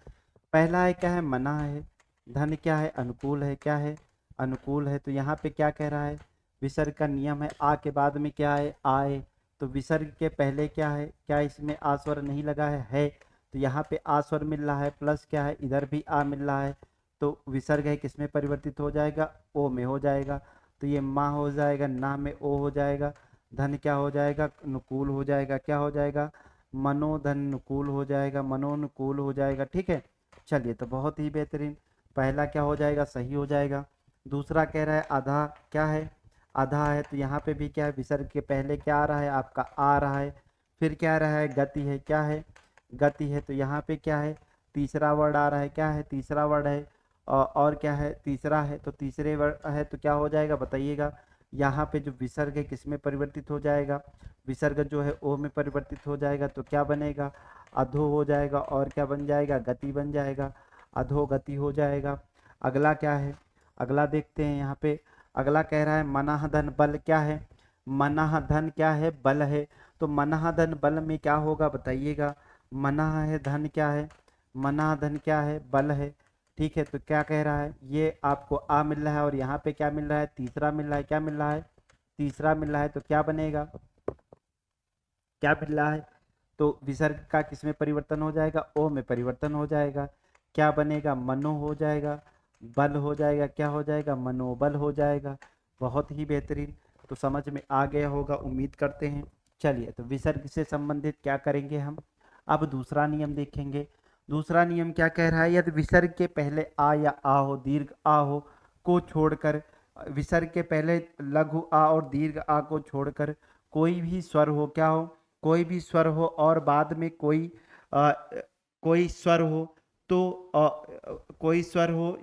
पहला है क्या है, मना है, धन क्या है, अनुकूल है, क्या है, अनुकूल है। तो यहाँ पे क्या कह रहा है, विसर्ग का नियम है आ के बाद में क्या है, आए। तो विसर्ग के पहले क्या है, क्या इसमें आ स्वर नहीं लगा है। तो यहाँ पे आ स्वर मिल रहा है, प्लस क्या है, इधर भी आ मिल रहा है। तो विसर्ग है किस में परिवर्तित हो जाएगा, ओ में हो जाएगा। तो ये माँ हो जाएगा, ना में ओ हो जाएगा। धन क्या हो जाएगा, अनुकूल हो जाएगा, क्या हो जाएगा, मनोधन अनुकूल हो जाएगा, मनोनुकूल हो जाएगा। ठीक है, चलिए तो बहुत ही बेहतरीन, पहला क्या हो जाएगा, सही हो जाएगा। दूसरा कह रहा है आधा, क्या है, आधा है। तो यहाँ पे भी क्या है, विसर्ग के पहले क्या आ रहा है, आपका आ रहा है। फिर क्या आ रहा है, गति है, क्या है, गति है। तो यहाँ पे क्या है, तीसरा वर्ड आ रहा है, क्या है, तीसरा वर्ड है। और क्या है, तीसरा है। तो तीसरे वर्ड है तो क्या हो जाएगा बताइएगा। यहाँ पे जो विसर्ग है किस में परिवर्तित हो जाएगा, विसर्ग जो है ओ में परिवर्तित हो जाएगा। तो क्या बनेगा, अधो हो जाएगा। और क्या बन जाएगा, गति बन जाएगा, अधोगति हो जाएगा। अगला क्या है, अगला देखते हैं। यहाँ पे अगला कह रहा है मनाह धन बल, क्या है, मनाह धन क्या है, बल है। तो मनाह धन बल में क्या होगा बताइएगा। मनाह है, धन क्या है, मनाह धन क्या है, बल है। ठीक है, तो क्या कह रहा है, ये आपको आ मिल रहा है और यहाँ पे क्या मिल रहा है, तीसरा मिल रहा है, क्या मिल रहा है, तीसरा मिल रहा है। तो क्या बनेगा, क्या मिल रहा है, तो विसर्ग का किस में परिवर्तन हो जाएगा, ओ में परिवर्तन हो जाएगा। क्या बनेगा, मनो हो जाएगा, बल हो जाएगा, क्या हो जाएगा, मनोबल हो जाएगा। बहुत ही बेहतरीन, तो समझ में आ गया होगा उम्मीद करते हैं। चलिए तो विसर्ग से संबंधित क्या करेंगे हम, अब दूसरा नियम देखेंगे। दूसरा नियम क्या कह रहा है, यदि विसर्ग के पहले आ या आ हो, दीर्घ आ हो को छोड़कर, विसर्ग के पहले लघु आ और दीर्घ आ को छोड़कर कोई भी स्वर हो, क्या हो, कोई भी स्वर हो और बाद में आ, कोई स्वर हो, तो कोई स्वर हो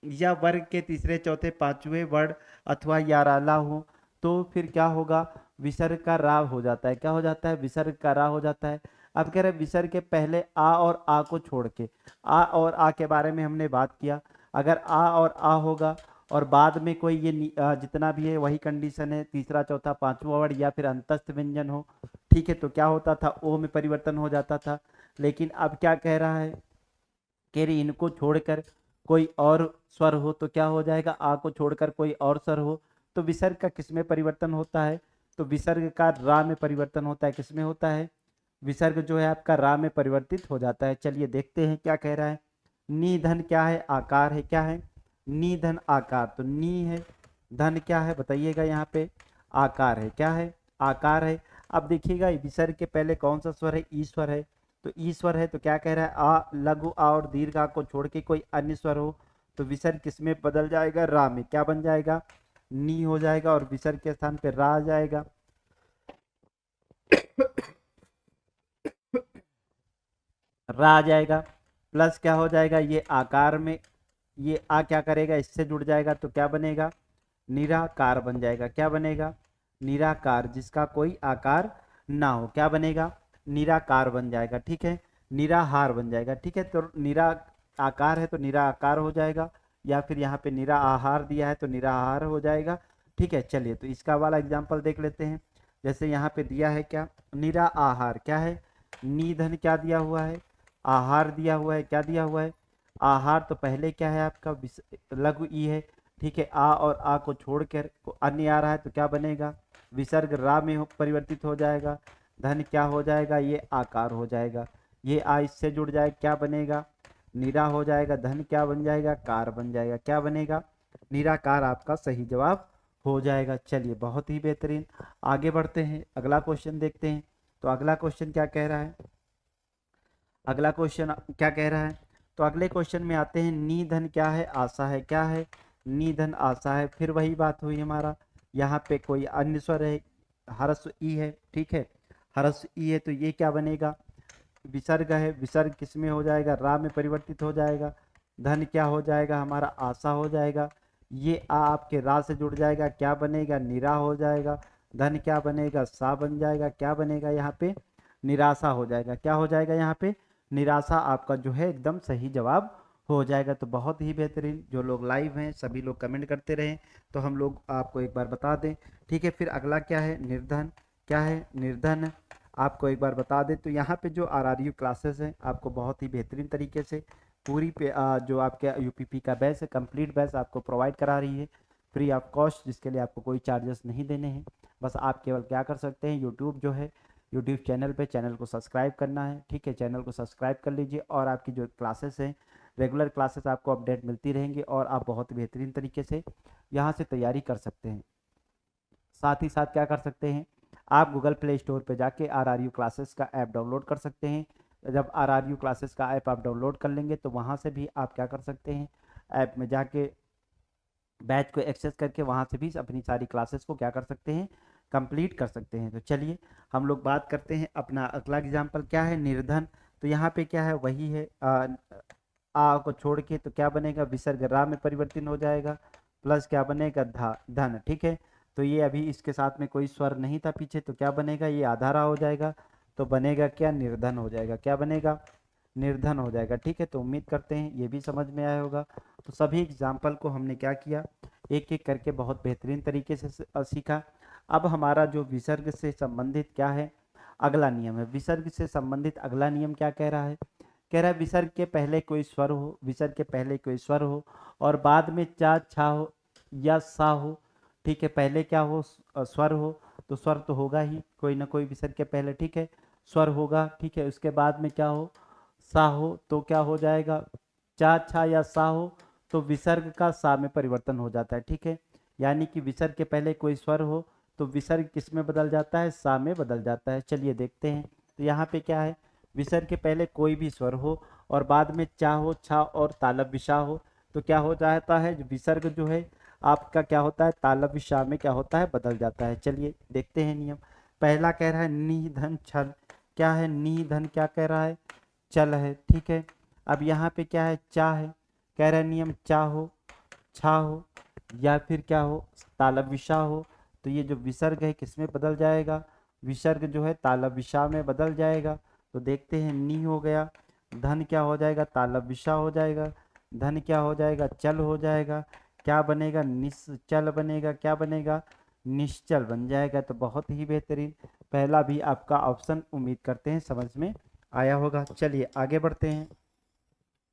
या वर्ग के तीसरे चौथे पांचवें वर्ड अथवा याराला हो, तो फिर क्या होगा, विसर्ग का रा हो जाता है। क्या हो जाता है, विसर्ग का रा हो जाता है। अब कह रहे हैं विसर्ग के पहले आ और आ को छोड़ के, आ और आ के बारे में हमने बात किया। अगर आ और आ होगा और बाद में कोई ये जितना भी है वही कंडीशन है, तीसरा चौथा पांचवा वर्ड या फिर अंतस्थ व्यंजन हो, ठीक है, तो क्या होता था, ओ में परिवर्तन हो जाता था। लेकिन अब क्या कह रहा है, कह रही इनको छोड़कर कोई और स्वर हो तो क्या हो जाएगा, आ को छोड़कर कोई और स्वर हो तो विसर्ग का किस में परिवर्तन होता है, तो विसर्ग का रा में परिवर्तन होता है। किस में होता है, विसर्ग जो है आपका रा में परिवर्तित हो जाता है। चलिए देखते हैं क्या कह रहा है। नी धन क्या है, आकार है, क्या है, नी धन आकार। तो नी है, धन क्या है बताइएगा, यहाँ पे आकार है, क्या है, आकार है। अब देखिएगा विसर्ग के पहले कौन सा स्वर है, ईश्वर है। तो ईश्वर है तो क्या कह रहा है, आ लघु आ और दीर्घ आ को छोड़ के कोई अन्य स्वर हो तो विसर्ग किस में बदल जाएगा, रा में। क्या बन जाएगा, नी हो जाएगा और विसर्ग के स्थान पे रा आ जाएगा। रा आ जाएगा, प्लस क्या हो जाएगा, ये आकार में ये आ क्या करेगा, इससे जुड़ जाएगा तो क्या बनेगा, निराकार बन जाएगा। क्या बनेगा, निराकार, जिसका कोई आकार ना हो, क्या बनेगा, निराकार बन जाएगा। ठीक है, निराहार बन जाएगा। ठीक है, तो निरा आकार है तो निराकार हो जाएगा, या फिर यहाँ पे निरा आहार दिया है तो निराहार हो जाएगा। ठीक है, चलिए तो इसका वाला एग्जाम्पल देख लेते हैं। जैसे यहाँ पे दिया है क्या, निरा आहार, क्या है, निधन क्या दिया हुआ है, आहार दिया हुआ है, क्या दिया हुआ है, आहार। तो पहले क्या है आपका लघु ई है। ठीक है, आ और आ को छोड़कर अन्य आ रहा है तो क्या बनेगा, विसर्ग रा में परिवर्तित हो जाएगा। धन क्या हो जाएगा, ये आकार हो जाएगा। ये आ इससे जुड़ जाए, क्या बनेगा, निरा हो जाएगा। धन क्या बन जाएगा, कार बन जाएगा। क्या बनेगा, निराकार आपका सही जवाब हो जाएगा। चलिए बहुत ही बेहतरीन, आगे बढ़ते हैं, अगला क्वेश्चन देखते हैं। तो अगला क्वेश्चन क्या कह रहा है, अगला क्वेश्चन क्या कह रहा है, तो अगले क्वेश्चन में आते हैं। नी धन क्या है, आशा है, क्या है, निधन आशा है, फिर वही बात हुई हमारा, यहाँ पे कोई अन्य स्वर है, हर्ष ई है, ठीक है, हर्ष ई है, तो ये क्या बनेगा, विसर्ग है, विसर्ग किस में हो जाएगा, रा में परिवर्तित हो जाएगा। धन क्या हो जाएगा हमारा, आशा हो जाएगा। ये आ आपके रा से जुड़ जाएगा, क्या बनेगा, निरा हो जाएगा। धन क्या बनेगा, सा बन जाएगा, क्या बनेगा यहाँ पे, निराशा हो जाएगा। क्या हो जाएगा यहाँ पे, निराशा आपका जो है एकदम सही जवाब हो जाएगा। तो बहुत ही बेहतरीन, जो लोग लाइव हैं सभी लोग कमेंट करते रहें तो हम लोग आपको एक बार बता दें, ठीक है। फिर अगला क्या है, निर्धन, क्या है, निर्धन आपको एक बार बता दें। तो यहाँ पे जो आरआरयू क्लासेस हैं आपको बहुत ही बेहतरीन तरीके से पूरी पे जो आपके यूपीपी का बैच है, कंप्लीट बैच आपको प्रोवाइड करा रही है फ्री ऑफ कॉस्ट, जिसके लिए आपको कोई चार्जेस नहीं देने हैं। बस आप केवल क्या कर सकते हैं, यूट्यूब जो है, यूट्यूब चैनल पे चैनल को सब्सक्राइब करना है, ठीक है, चैनल को सब्सक्राइब कर लीजिए और आपकी जो क्लासेस हैं, रेगुलर क्लासेस आपको अपडेट मिलती रहेंगी और आप बहुत बेहतरीन तरीके से यहाँ से तैयारी कर सकते हैं। साथ ही साथ क्या कर सकते हैं, आप गूगल प्ले स्टोर पे जाके आरआरयू क्लासेस का ऐप डाउनलोड कर सकते हैं। जब आरआरयू क्लासेस का ऐप आप डाउनलोड कर लेंगे तो वहाँ से भी आप क्या कर सकते हैं, ऐप में जाके बैच को एक्सेस करके वहाँ से भी अपनी सारी क्लासेस को क्या कर सकते हैं, कंप्लीट कर सकते हैं। तो चलिए हम लोग बात करते हैं अपना अगला एग्जाम्पल, क्या है, निर्धन। तो यहाँ पे क्या है, वही है, आ को छोड़ के तो क्या बनेगा, विसर्ग रा में परिवर्तन हो जाएगा, प्लस क्या बनेगा, धा धन, ठीक है। तो ये अभी इसके साथ में कोई स्वर नहीं था पीछे, तो क्या बनेगा, ये आधा रा हो जाएगा, तो बनेगा क्या, निर्धन हो जाएगा। क्या बनेगा, निर्धन हो जाएगा, ठीक है। तो उम्मीद करते हैं ये भी समझ में आया होगा। तो सभी एग्जाम्पल को हमने क्या किया, एक एक करके बहुत बेहतरीन तरीके से सीखा। अब हमारा जो विसर्ग से संबंधित क्या है, अगला नियम है। विसर्ग से संबंधित अगला नियम क्या कह रहा है, कह रहा है विसर्ग के पहले कोई स्वर हो, विसर्ग के पहले कोई स्वर हो और बाद में चा छा हो या सा हो, ठीक है। पहले क्या हो, स्वर हो, तो स्वर तो होगा ही कोई ना कोई विसर्ग के पहले, ठीक है, स्वर होगा, ठीक है। उसके बाद में क्या हो, सा हो, तो क्या हो जाएगा, चा छा या सा हो तो विसर्ग का सा में परिवर्तन हो जाता है, ठीक है। यानी कि विसर्ग के पहले कोई स्वर हो तो विसर्ग किस में बदल जाता है, सा में बदल जाता है। चलिए देखते हैं। तो यहाँ पे क्या है, विसर्ग के पहले कोई भी स्वर हो और बाद में चा हो, छा और तालब विशा हो, तो क्या हो जाता है, विसर्ग जो है आपका क्या होता है, तालब विशा में क्या होता है, बदल जाता है। चलिए देखते हैं नियम। पहला कह रहा है नि धन छल, क्या है, नि धन क्या कह रहा है, चल है, ठीक है। अब यहाँ पे क्या है, चा है, कह रहा है नियम चा हो, छा हो या फिर क्या हो, तालब विशा हो, तो ये जो विसर्ग है किस में बदल जाएगा, विसर्ग जो है तालब विशा में बदल जाएगा। तो देखते हैं, नी हो गया, धन क्या हो जाएगा, तालब विशा हो जाएगा, धन क्या हो जाएगा, चल हो जाएगा, क्या बनेगा, निश्चल बनेगा, क्या बनेगा, निश्चल बन जाएगा। तो बहुत ही बेहतरीन, पहला भी आपका ऑप्शन उम्मीद करते हैं समझ में आया होगा। चलिए आगे बढ़ते हैं,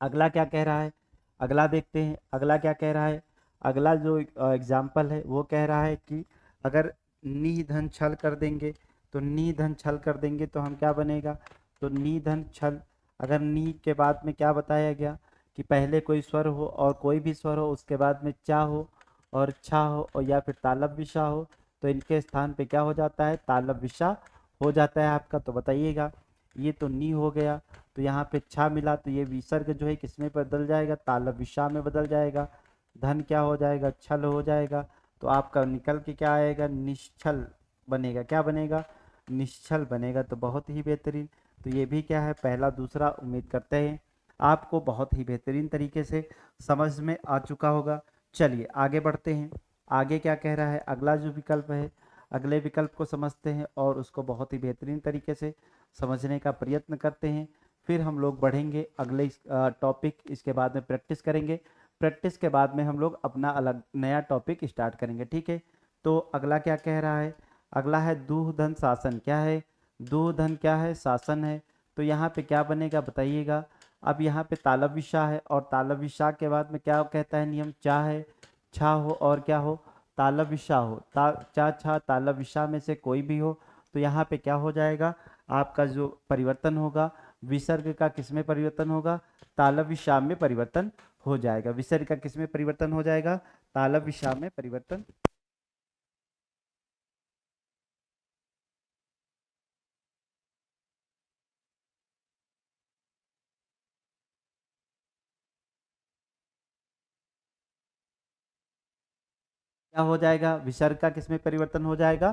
अगला क्या कह रहा है, अगला देखते हैं, अगला क्या कह रहा है। अगला जो एग्जाम्पल है वो कह रहा है कि अगर नी धन छल कर देंगे, तो नी धन छल कर देंगे तो हम क्या बनेगा, तो नी धन छल, अगर नी के बाद में क्या बताया गया कि पहले कोई स्वर हो और कोई भी स्वर हो उसके बाद में चा हो और छा हो और या फिर तालब विशा हो, तो इनके स्थान पे क्या हो जाता है, तालब विशा हो जाता है आपका। तो बताइएगा, ये तो नी हो गया, तो यहाँ पे छा मिला तो ये विसर्ग जो है किसमें बदल जाएगा, तालब विशा में बदल जाएगा। धन क्या हो जाएगा, छल हो जाएगा, तो आपका निकल के क्या आएगा, निश्चल बनेगा, क्या बनेगा, निश्चल बनेगा। तो बहुत ही बेहतरीन, तो ये भी क्या है, पहला दूसरा उम्मीद करते हैं आपको बहुत ही बेहतरीन तरीके से समझ में आ चुका होगा। चलिए आगे बढ़ते हैं, आगे क्या कह रहा है, अगला जो विकल्प है, अगले विकल्प को समझते हैं और उसको बहुत ही बेहतरीन तरीके से समझने का प्रयत्न करते हैं। फिर हम लोग बढ़ेंगे अगले टॉपिक, इसके बाद में प्रैक्टिस करेंगे, प्रैक्टिस के बाद में हम लोग अपना अलग नया टॉपिक स्टार्ट करेंगे, ठीक है। तो अगला क्या कह रहा है, अगला है दूह धन शासन, क्या है, दूह धन क्या है, शासन है। तो यहाँ पे क्या बनेगा बताइएगा। अब यहाँ पे तालब विशा है और तालब विशा के बाद में क्या कहता है नियम, चा है, छा हो और क्या हो, तालब विशा हो, चा छा तालब विशा में से कोई भी हो, तो यहाँ पे क्या हो जाएगा, आपका जो परिवर्तन होगा विसर्ग का किस में परिवर्तन होगा, तालब विशाम में परिवर्तन हो जाएगा। विसर्ग का किस में परिवर्तन हो जाएगा, तालब विशाम में परिवर्तन क्या हो जाएगा, विसर्ग का किस में परिवर्तन हो जाएगा,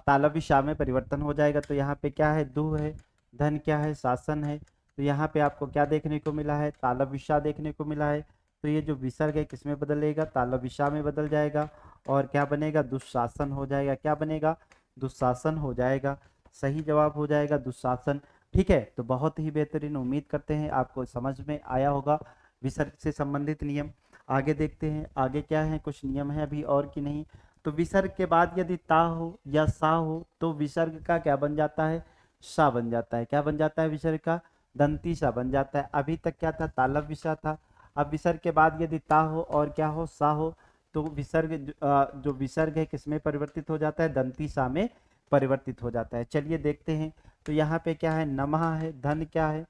तालव्य श में परिवर्तन हो जाएगा। तो यहाँ पे क्या है, दु है, धन क्या है, शासन है। तो यहाँ पे आपको क्या देखने को मिला है, तालव्य श देखने को मिला है। तो ये जो विसर्ग है किस में बदलेगा, तालव्य श में बदल जाएगा और क्या बनेगा, दुशासन हो जाएगा। क्या बनेगा, दुशासन हो जाएगा। सही जवाब हो जाएगा दुशासन। ठीक है, तो बहुत ही बेहतरीन, उम्मीद करते हैं आपको समझ में आया होगा विसर्ग से संबंधित नियम। आगे देखते हैं, आगे क्या है, कुछ नियम है अभी और कि नहीं। तो विसर्ग के बाद यदि ता हो या सा हो तो विसर्ग का क्या बन जाता है, सा बन जाता है। क्या बन जाता है विसर्ग का, दंती सा बन जाता है। अभी तक क्या था, तालव्य सा था। अब विसर्ग के बाद यदि ता हो और क्या हो, सा हो, तो विसर्ग जो विसर्ग है किसमें परिवर्तित हो जाता है, दंती सा में परिवर्तित हो जाता है। चलिए देखते हैं। तो यहाँ पे क्या है, नमः है, धन क्या है,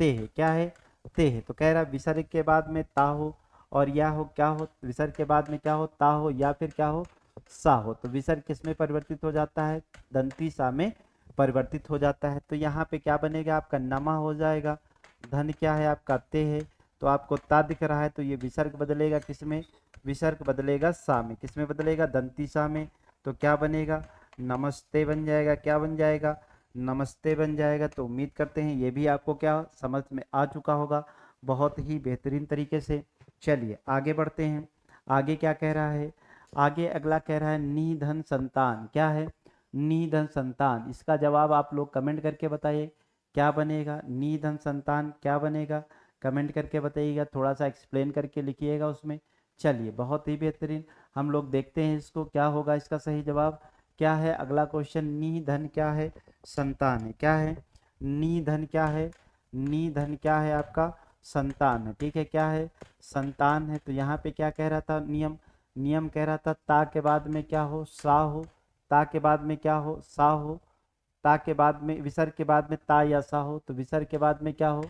ते है, क्या है, ते है। तो कह रहा है विसर्ग के बाद में ता हो और या हो, क्या हो, विसर्ग के बाद में क्या हो, ता हो या फिर क्या हो, सा हो। तो विसर्ग किस में परिवर्तित हो जाता है, दंती सा में परिवर्तित हो जाता है। तो यहाँ पे क्या बनेगा, आपका नमा हो जाएगा। धन क्या है आपका, ते है। तो आपको ता दिख रहा है, तो ये विसर्ग बदलेगा किस में, विसर्ग बदलेगा सा में। किस में बदलेगा, दंती सा में। तो क्या बनेगा, नमस्ते बन जाएगा। क्या बन जाएगा, नमस्ते बन जाएगा। तो उम्मीद करते हैं ये भी आपको क्या समझ में आ चुका होगा बहुत ही बेहतरीन तरीके से। चलिए आगे बढ़ते हैं। आगे क्या कह रहा है, आगे अगला कह रहा है निधन संतान। क्या है, निधन संतान। इसका जवाब आप लोग कमेंट करके बताइए क्या बनेगा, निधन संतान क्या बनेगा, कमेंट करके बताइएगा, थोड़ा सा एक्सप्लेन करके लिखिएगा उसमें। चलिए बहुत ही बेहतरीन, हम लोग देखते हैं इसको क्या होगा इसका सही जवाब। क्या है अगला क्वेश्चन, निधन क्या है, संतान है। क्या है, निधन क्या है, निधन क्या है आपका, संतान है। ठीक है, क्या है, संतान है। तो यहाँ पे क्या कह रहा था नियम, नियम कह रहा था ता के बाद में क्या हो, सा हो, ता के बाद में क्या हो, सा हो, ता के बाद में विसर्ग के बाद में ता या सा हो। तो विसर्ग के बाद में क्या हो,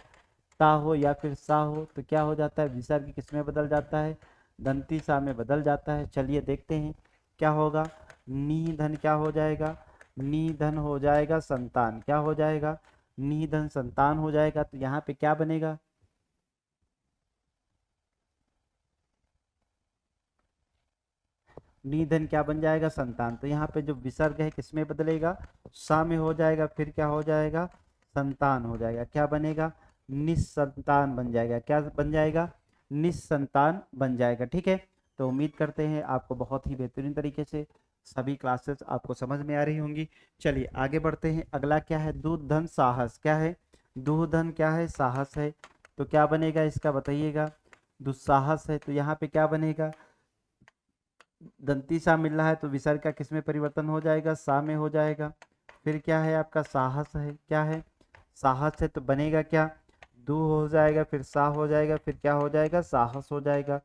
ता हो या फिर सा हो। तो क्या हो जाता है, विसर्ग किस में बदल जाता है, दंती सा में बदल जाता है। चलिए देखते हैं क्या होगा, निधन क्या हो जाएगा, निधन हो जाएगा संतान। क्या हो जाएगा, निधन संतान हो जाएगा। तो यहाँ पे क्या बनेगा, निधन क्या बन जाएगा, संतान। तो यहाँ पे जो विसर्ग है किसमें बदलेगा, सा में हो जाएगा। फिर क्या हो जाएगा, संतान हो जाएगा। क्या बनेगा, निसंतान बन जाएगा। क्या बन जाएगा, निसंतान बन जाएगा। ठीक है, तो उम्मीद करते हैं आपको बहुत ही बेहतरीन तरीके से सभी क्लासेस आपको समझ में आ रही होंगी। चलिए आगे बढ़ते हैं। अगला क्या है, दूध धन साहस। क्या है, दूध धन क्या है, साहस है। तो क्या बनेगा इसका बताइएगा, दुस्साहस है। तो यहाँ पे क्या बनेगा, दंती सा मिल रहा है तो विसर्ग का किस में परिवर्तन हो जाएगा, सा में हो जाएगा। फिर क्या है आपका, साहस है। क्या है, साहस है। तो बनेगा क्या, दू हो जाएगा, फिर सा हो जाएगा, फिर क्या हो जाएगा, साहस हो जाएगा।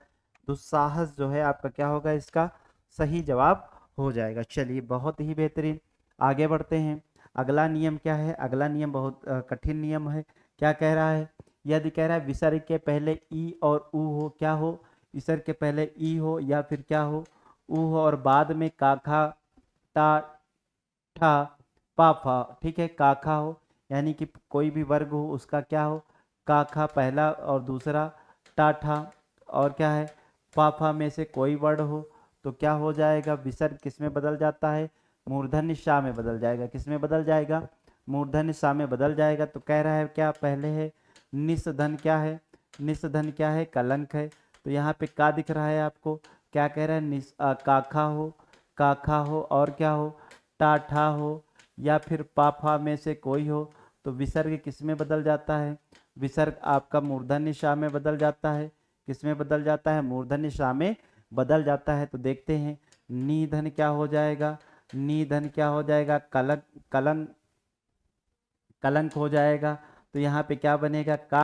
दुस्साहस जो है आपका क्या होगा, इसका सही जवाब हो जाएगा। चलिए बहुत ही बेहतरीन, आगे बढ़ते हैं। अगला नियम क्या है, अगला नियम बहुत कठिन नियम है। क्या कह रहा है, यदि कह रहा है विसर्ग के पहले ई और ऊ हो, क्या हो, विसर्ग के पहले ई हो या फिर क्या हो, ऊ हो और बाद में काखा टा ठा पा फा। ठीक है, काखा हो यानी कि कोई भी वर्ग हो उसका क्या हो, काखा पहला और दूसरा, टाठा और क्या है, पाफा में से कोई वर्ड हो। तो क्या हो जाएगा, विसर्ग किस में बदल जाता है, मूर्धन्य षा में बदल जाएगा। किस में बदल जाएगा, मूर्धन्य षा में बदल जाएगा। तो कह रहा है क्या, पहले है निस्धन। क्या है, निस्धन क्या है, कलंक है। तो यहाँ पे का दिख रहा है आपको, क्या कह रहा है, काखा हो, काखा हो और क्या हो, टाठा हो या फिर पाफा में से कोई हो। तो विसर्ग किस में बदल जाता है, विसर्ग आपका मूर्धन्य षा में बदल जाता है। किस में बदल जाता है, मूर्धन्य षा में बदल जाता है। तो देखते हैं निधन क्या हो जाएगा, निधन क्या हो जाएगा, कलंक, कलंक, कलंक हो जाएगा। तो यहाँ पे क्या बनेगा, का।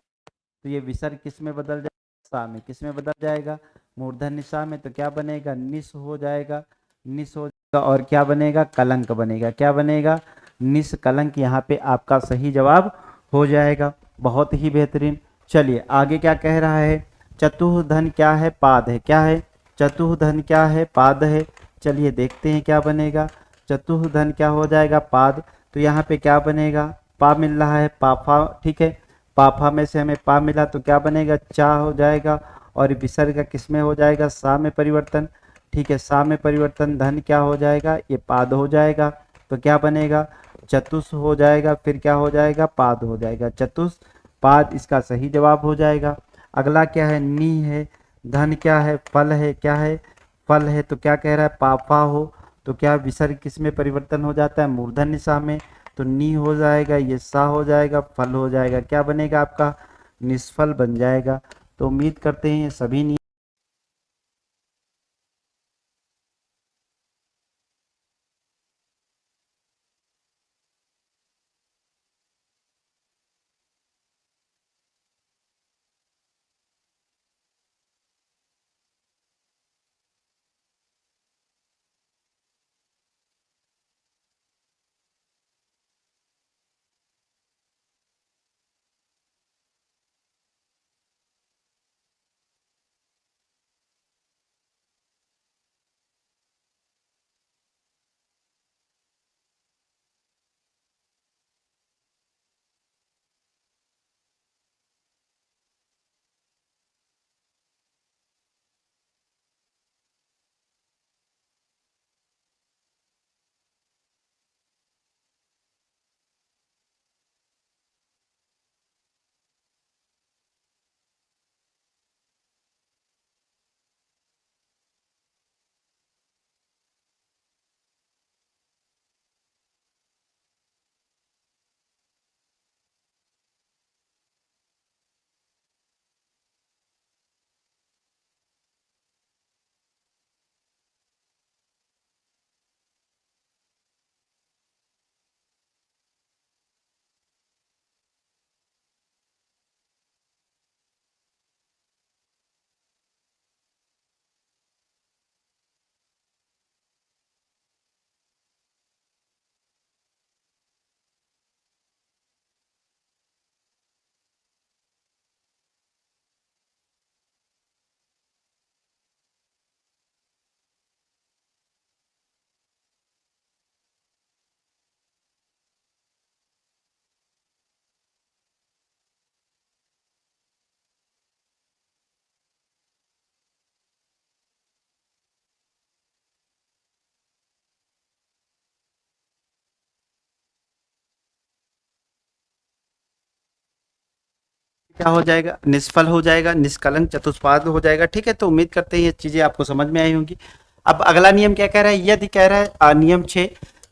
तो ये विसर्ग किस में बदल जाएगा, सा में। किस में बदल जाएगा, मूर्धन्य षा में। तो क्या बनेगा, निस हो जाएगा, निस हो जाएगा और क्या बनेगा, कलंक बनेगा। क्या बनेगा, निस कलंक। यहाँ पे आपका सही जवाब हो जाएगा। बहुत ही बेहतरीन। चलिए आगे क्या कह रहा है, चतुर्धन क्या है, पाद है। क्या है, चतुर्धन क्या है, पाद है। चलिए देखते हैं क्या बनेगा, चतुर्धन क्या हो जाएगा, पाद। तो यहाँ पे क्या बनेगा, पा मिल रहा है, पाफा। ठीक है, पाफा में से हमें पा मिला तो क्या बनेगा, चा हो जाएगा और विसर्ग किस में हो जाएगा, सा में परिवर्तन। ठीक है, सा में परिवर्तन धन क्या हो जाएगा, ये पाद हो जाएगा। तो क्या बनेगा, चतुष हो जाएगा, फिर क्या हो जाएगा, पाद हो जाएगा। चतुष पाद इसका सही जवाब हो जाएगा। अगला क्या है, नी है, धन क्या है, फल है, क्या है, फल है। तो क्या कह रहा है, पापा हो। तो क्या विसर्ग किस में परिवर्तन हो जाता है, मूर्धन्य सा में। तो नी हो जाएगा, ये सा हो जाएगा, फल हो जाएगा। क्या बनेगा आपका, निष्फल बन जाएगा। तो उम्मीद करते हैं ये सभी क्या हो जाएगा, निष्फल हो जाएगा, निष्कलंक चतुष्पाद हो जाएगा। ठीक है, तो उम्मीद करते हैं ये चीजें आपको समझ में आई होंगी। अब अगला नियम क्या कह रहा है, यदि कह रहा है नियम 6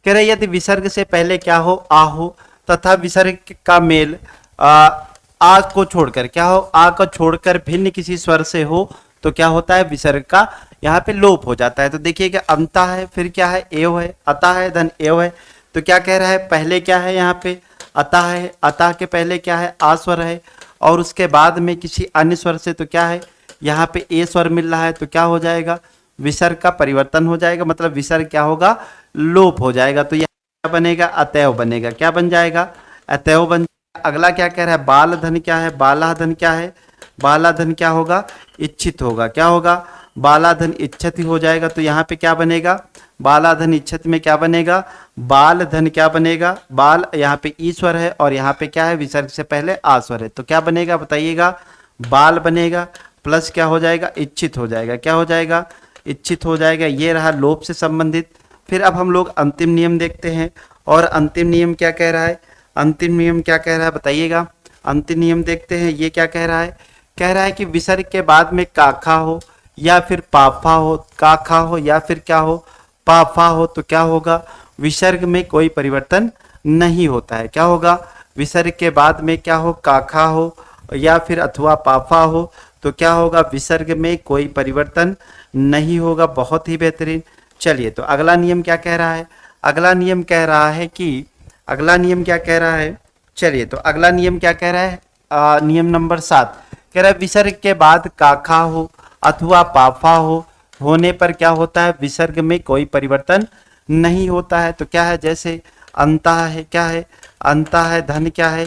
कह रहा है यदि विसर्ग से पहले क्या हो, आ हो तथा विसर्ग का मेल आ को छोड़कर क्या हो, आ को छोड़कर भिन्न किसी स्वर से हो तो क्या होता है, विसर्ग का यहाँ पे लोप हो जाता है। तो देखिएगा अंता है, फिर क्या है, एव है, अता है, धन एव है। तो क्या कह रहा है, पहले क्या है यहाँ पे अता है, अता के पहले क्या है, आ स्वर है, और उसके बाद में किसी अन्य स्वर से तो क्या है, यहाँ पे ए स्वर मिल रहा है। तो क्या हो जाएगा, विसर्ग का परिवर्तन हो जाएगा, मतलब विसर्ग क्या होगा, लोप हो जाएगा। तो यह क्या बनेगा, अतैव बनेगा। क्या बन जाएगा, अतैव बन। अगला क्या कह रहा है, बाल धन क्या है, बाला धन क्या है, बाला धन क्या होगा, इच्छित होगा। क्या होगा, बाला धन इच्छित हो जाएगा। तो यहाँ पे क्या बनेगा, बाला धन इच्छित में क्या बनेगा, बाल धन क्या बनेगा, बाल यहाँ पे ईश्वर है और यहाँ पे क्या है, विसर्ग से पहले आस्वर है। तो क्या बनेगा बताइएगा, बाल बनेगा प्लस क्या हो जाएगा, इच्छित हो जाएगा। क्या हो जाएगा, इच्छित हो जाएगा। ये रहा लोप से संबंधित। फिर अब हम लोग अंतिम नियम देखते हैं, और अंतिम नियम क्या कह रहा है, अंतिम नियम क्या कह रहा है बताइएगा। अंतिम नियम देखते हैं, ये क्या कह रहा है, कह रहा है कि विसर्ग के बाद में काखा हो या फिर पाफा हो, काखा हो या फिर क्या हो, पाफा हो। तो क्या होगा, विसर्ग में कोई परिवर्तन नहीं होता है। क्या होगा, विसर्ग के बाद में क्या हो, काखा हो या फिर अथवा पाफा हो तो क्या होगा, विसर्ग में कोई परिवर्तन नहीं होगा। बहुत ही बेहतरीन। चलिए, तो अगला नियम क्या कह रहा है, अगला नियम कह रहा है कि अगला नियम क्या कह रहा है, चलिए तो अगला नियम क्या कह रहा है, नियम नंबर 7 कह रहा है विसर्ग के बाद काखा हो अथवा पाफा हो होने पर क्या होता है, विसर्ग में कोई परिवर्तन नहीं होता है। तो क्या है, जैसे अंता है, क्या है, अंता है, धन क्या है,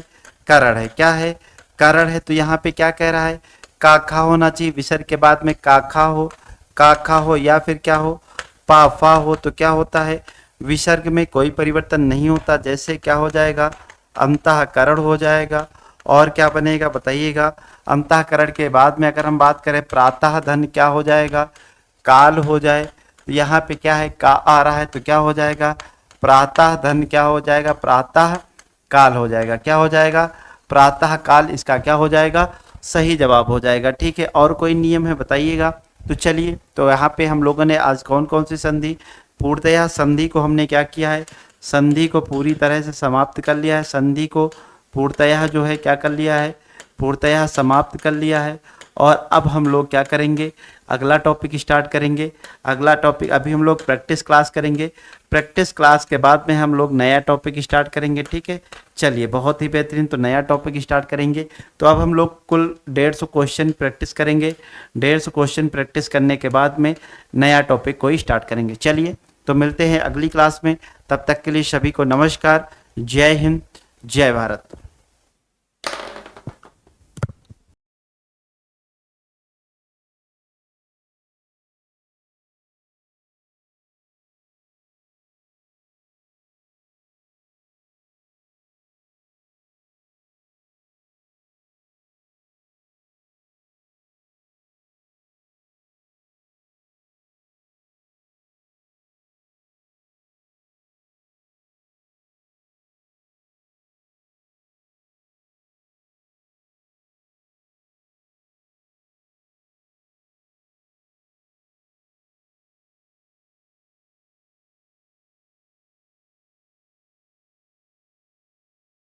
करण है, क्या है, करण है। तो यहाँ पे क्या कह रहा है, काखा होना चाहिए, विसर्ग के बाद में काखा हो, काखा हो या फिर क्या हो, पाफा हो। तो क्या होता है, विसर्ग में कोई परिवर्तन नहीं होता। जैसे क्या हो जाएगा, अंतःकरण हो जाएगा। और क्या बनेगा बताइएगा, अंतःकरण के बाद में अगर हम बात करें प्रातः धन क्या हो जाएगा, काल हो जाए। तो यहाँ पे क्या है, का आ रहा है, तो क्या हो जाएगा, प्रातः धन क्या हो जाएगा, प्रातः काल हो जाएगा। क्या हो जाएगा, प्रातः काल, इसका क्या हो जाएगा, सही जवाब हो जाएगा। ठीक है, और कोई नियम है बताइएगा। तो चलिए, तो यहाँ पे हम लोगों ने आज कौन कौन सी संधि, पूर्णतया संधि को हमने क्या किया है, संधि को पूरी तरह से समाप्त कर लिया है, संधि को पूर्णतया जो है क्या कर लिया है, पूर्णतया समाप्त कर लिया है। और अब हम लोग क्या करेंगे, अगला टॉपिक स्टार्ट करेंगे। अगला टॉपिक, अभी हम लोग प्रैक्टिस क्लास करेंगे, प्रैक्टिस क्लास के बाद में हम लोग नया टॉपिक स्टार्ट करेंगे। ठीक है, चलिए बहुत ही बेहतरीन, तो नया टॉपिक स्टार्ट करेंगे। तो अब हम लोग कुल 150 क्वेश्चन प्रैक्टिस करेंगे। 150 क्वेश्चन प्रैक्टिस करने के बाद में नया टॉपिक को स्टार्ट करेंगे। चलिए, तो मिलते हैं अगली क्लास में, तब तक के लिए सभी को नमस्कार, जय हिंद, जय भारत।